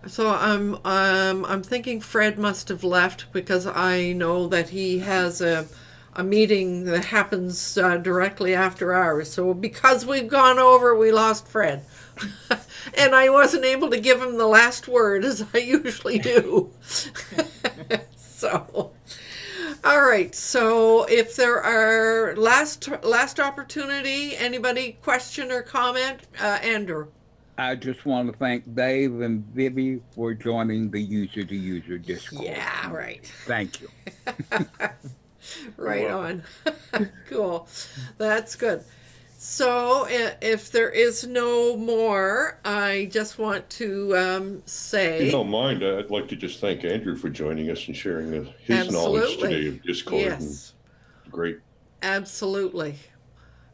[SPEAKER 1] So I'm thinking Fred must have left because I know that he has a a meeting that happens directly after ours. So because we've gone over, we lost Fred. And I wasn't able to give him the last word as I usually do. So, all right. So if there are last opportunity, anybody question or comment? Andrew.
[SPEAKER 5] I just want to thank Dave and Vivi for joining the user-to-user Discord.
[SPEAKER 1] Yeah, right.
[SPEAKER 5] Thank you.
[SPEAKER 1] Right on. Cool. That's good. So if there is no more, I just want to
[SPEAKER 4] If
[SPEAKER 1] say...
[SPEAKER 4] you don't mind, I'd like to just thank Andrew for joining us and sharing his knowledge today of Discord.
[SPEAKER 1] Yes.
[SPEAKER 4] Great.
[SPEAKER 1] Absolutely.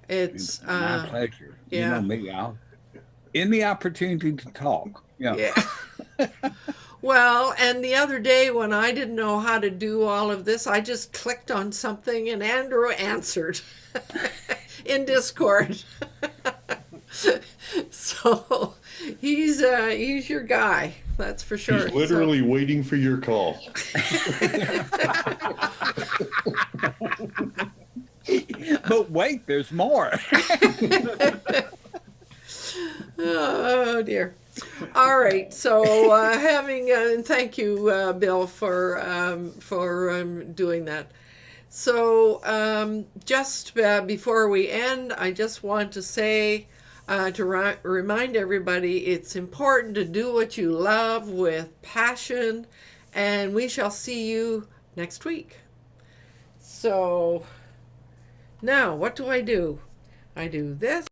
[SPEAKER 1] It's
[SPEAKER 5] my pleasure.
[SPEAKER 1] Yeah.
[SPEAKER 5] You know me, any opportunity to talk. Yeah.
[SPEAKER 1] Well, and the other day when I didn't know how to do all of this, I just clicked on something and Andrew answered in Discord. So he's your guy, that's for sure.
[SPEAKER 4] He's literally waiting for your call.
[SPEAKER 5] But wait, there's more.
[SPEAKER 1] Oh dear. All right. So and thank you, Bill, for doing that. So just before we end, I just want to say to remind everybody, it's important to do what you love with passion, and we shall see you next week. So now, what do? I do this.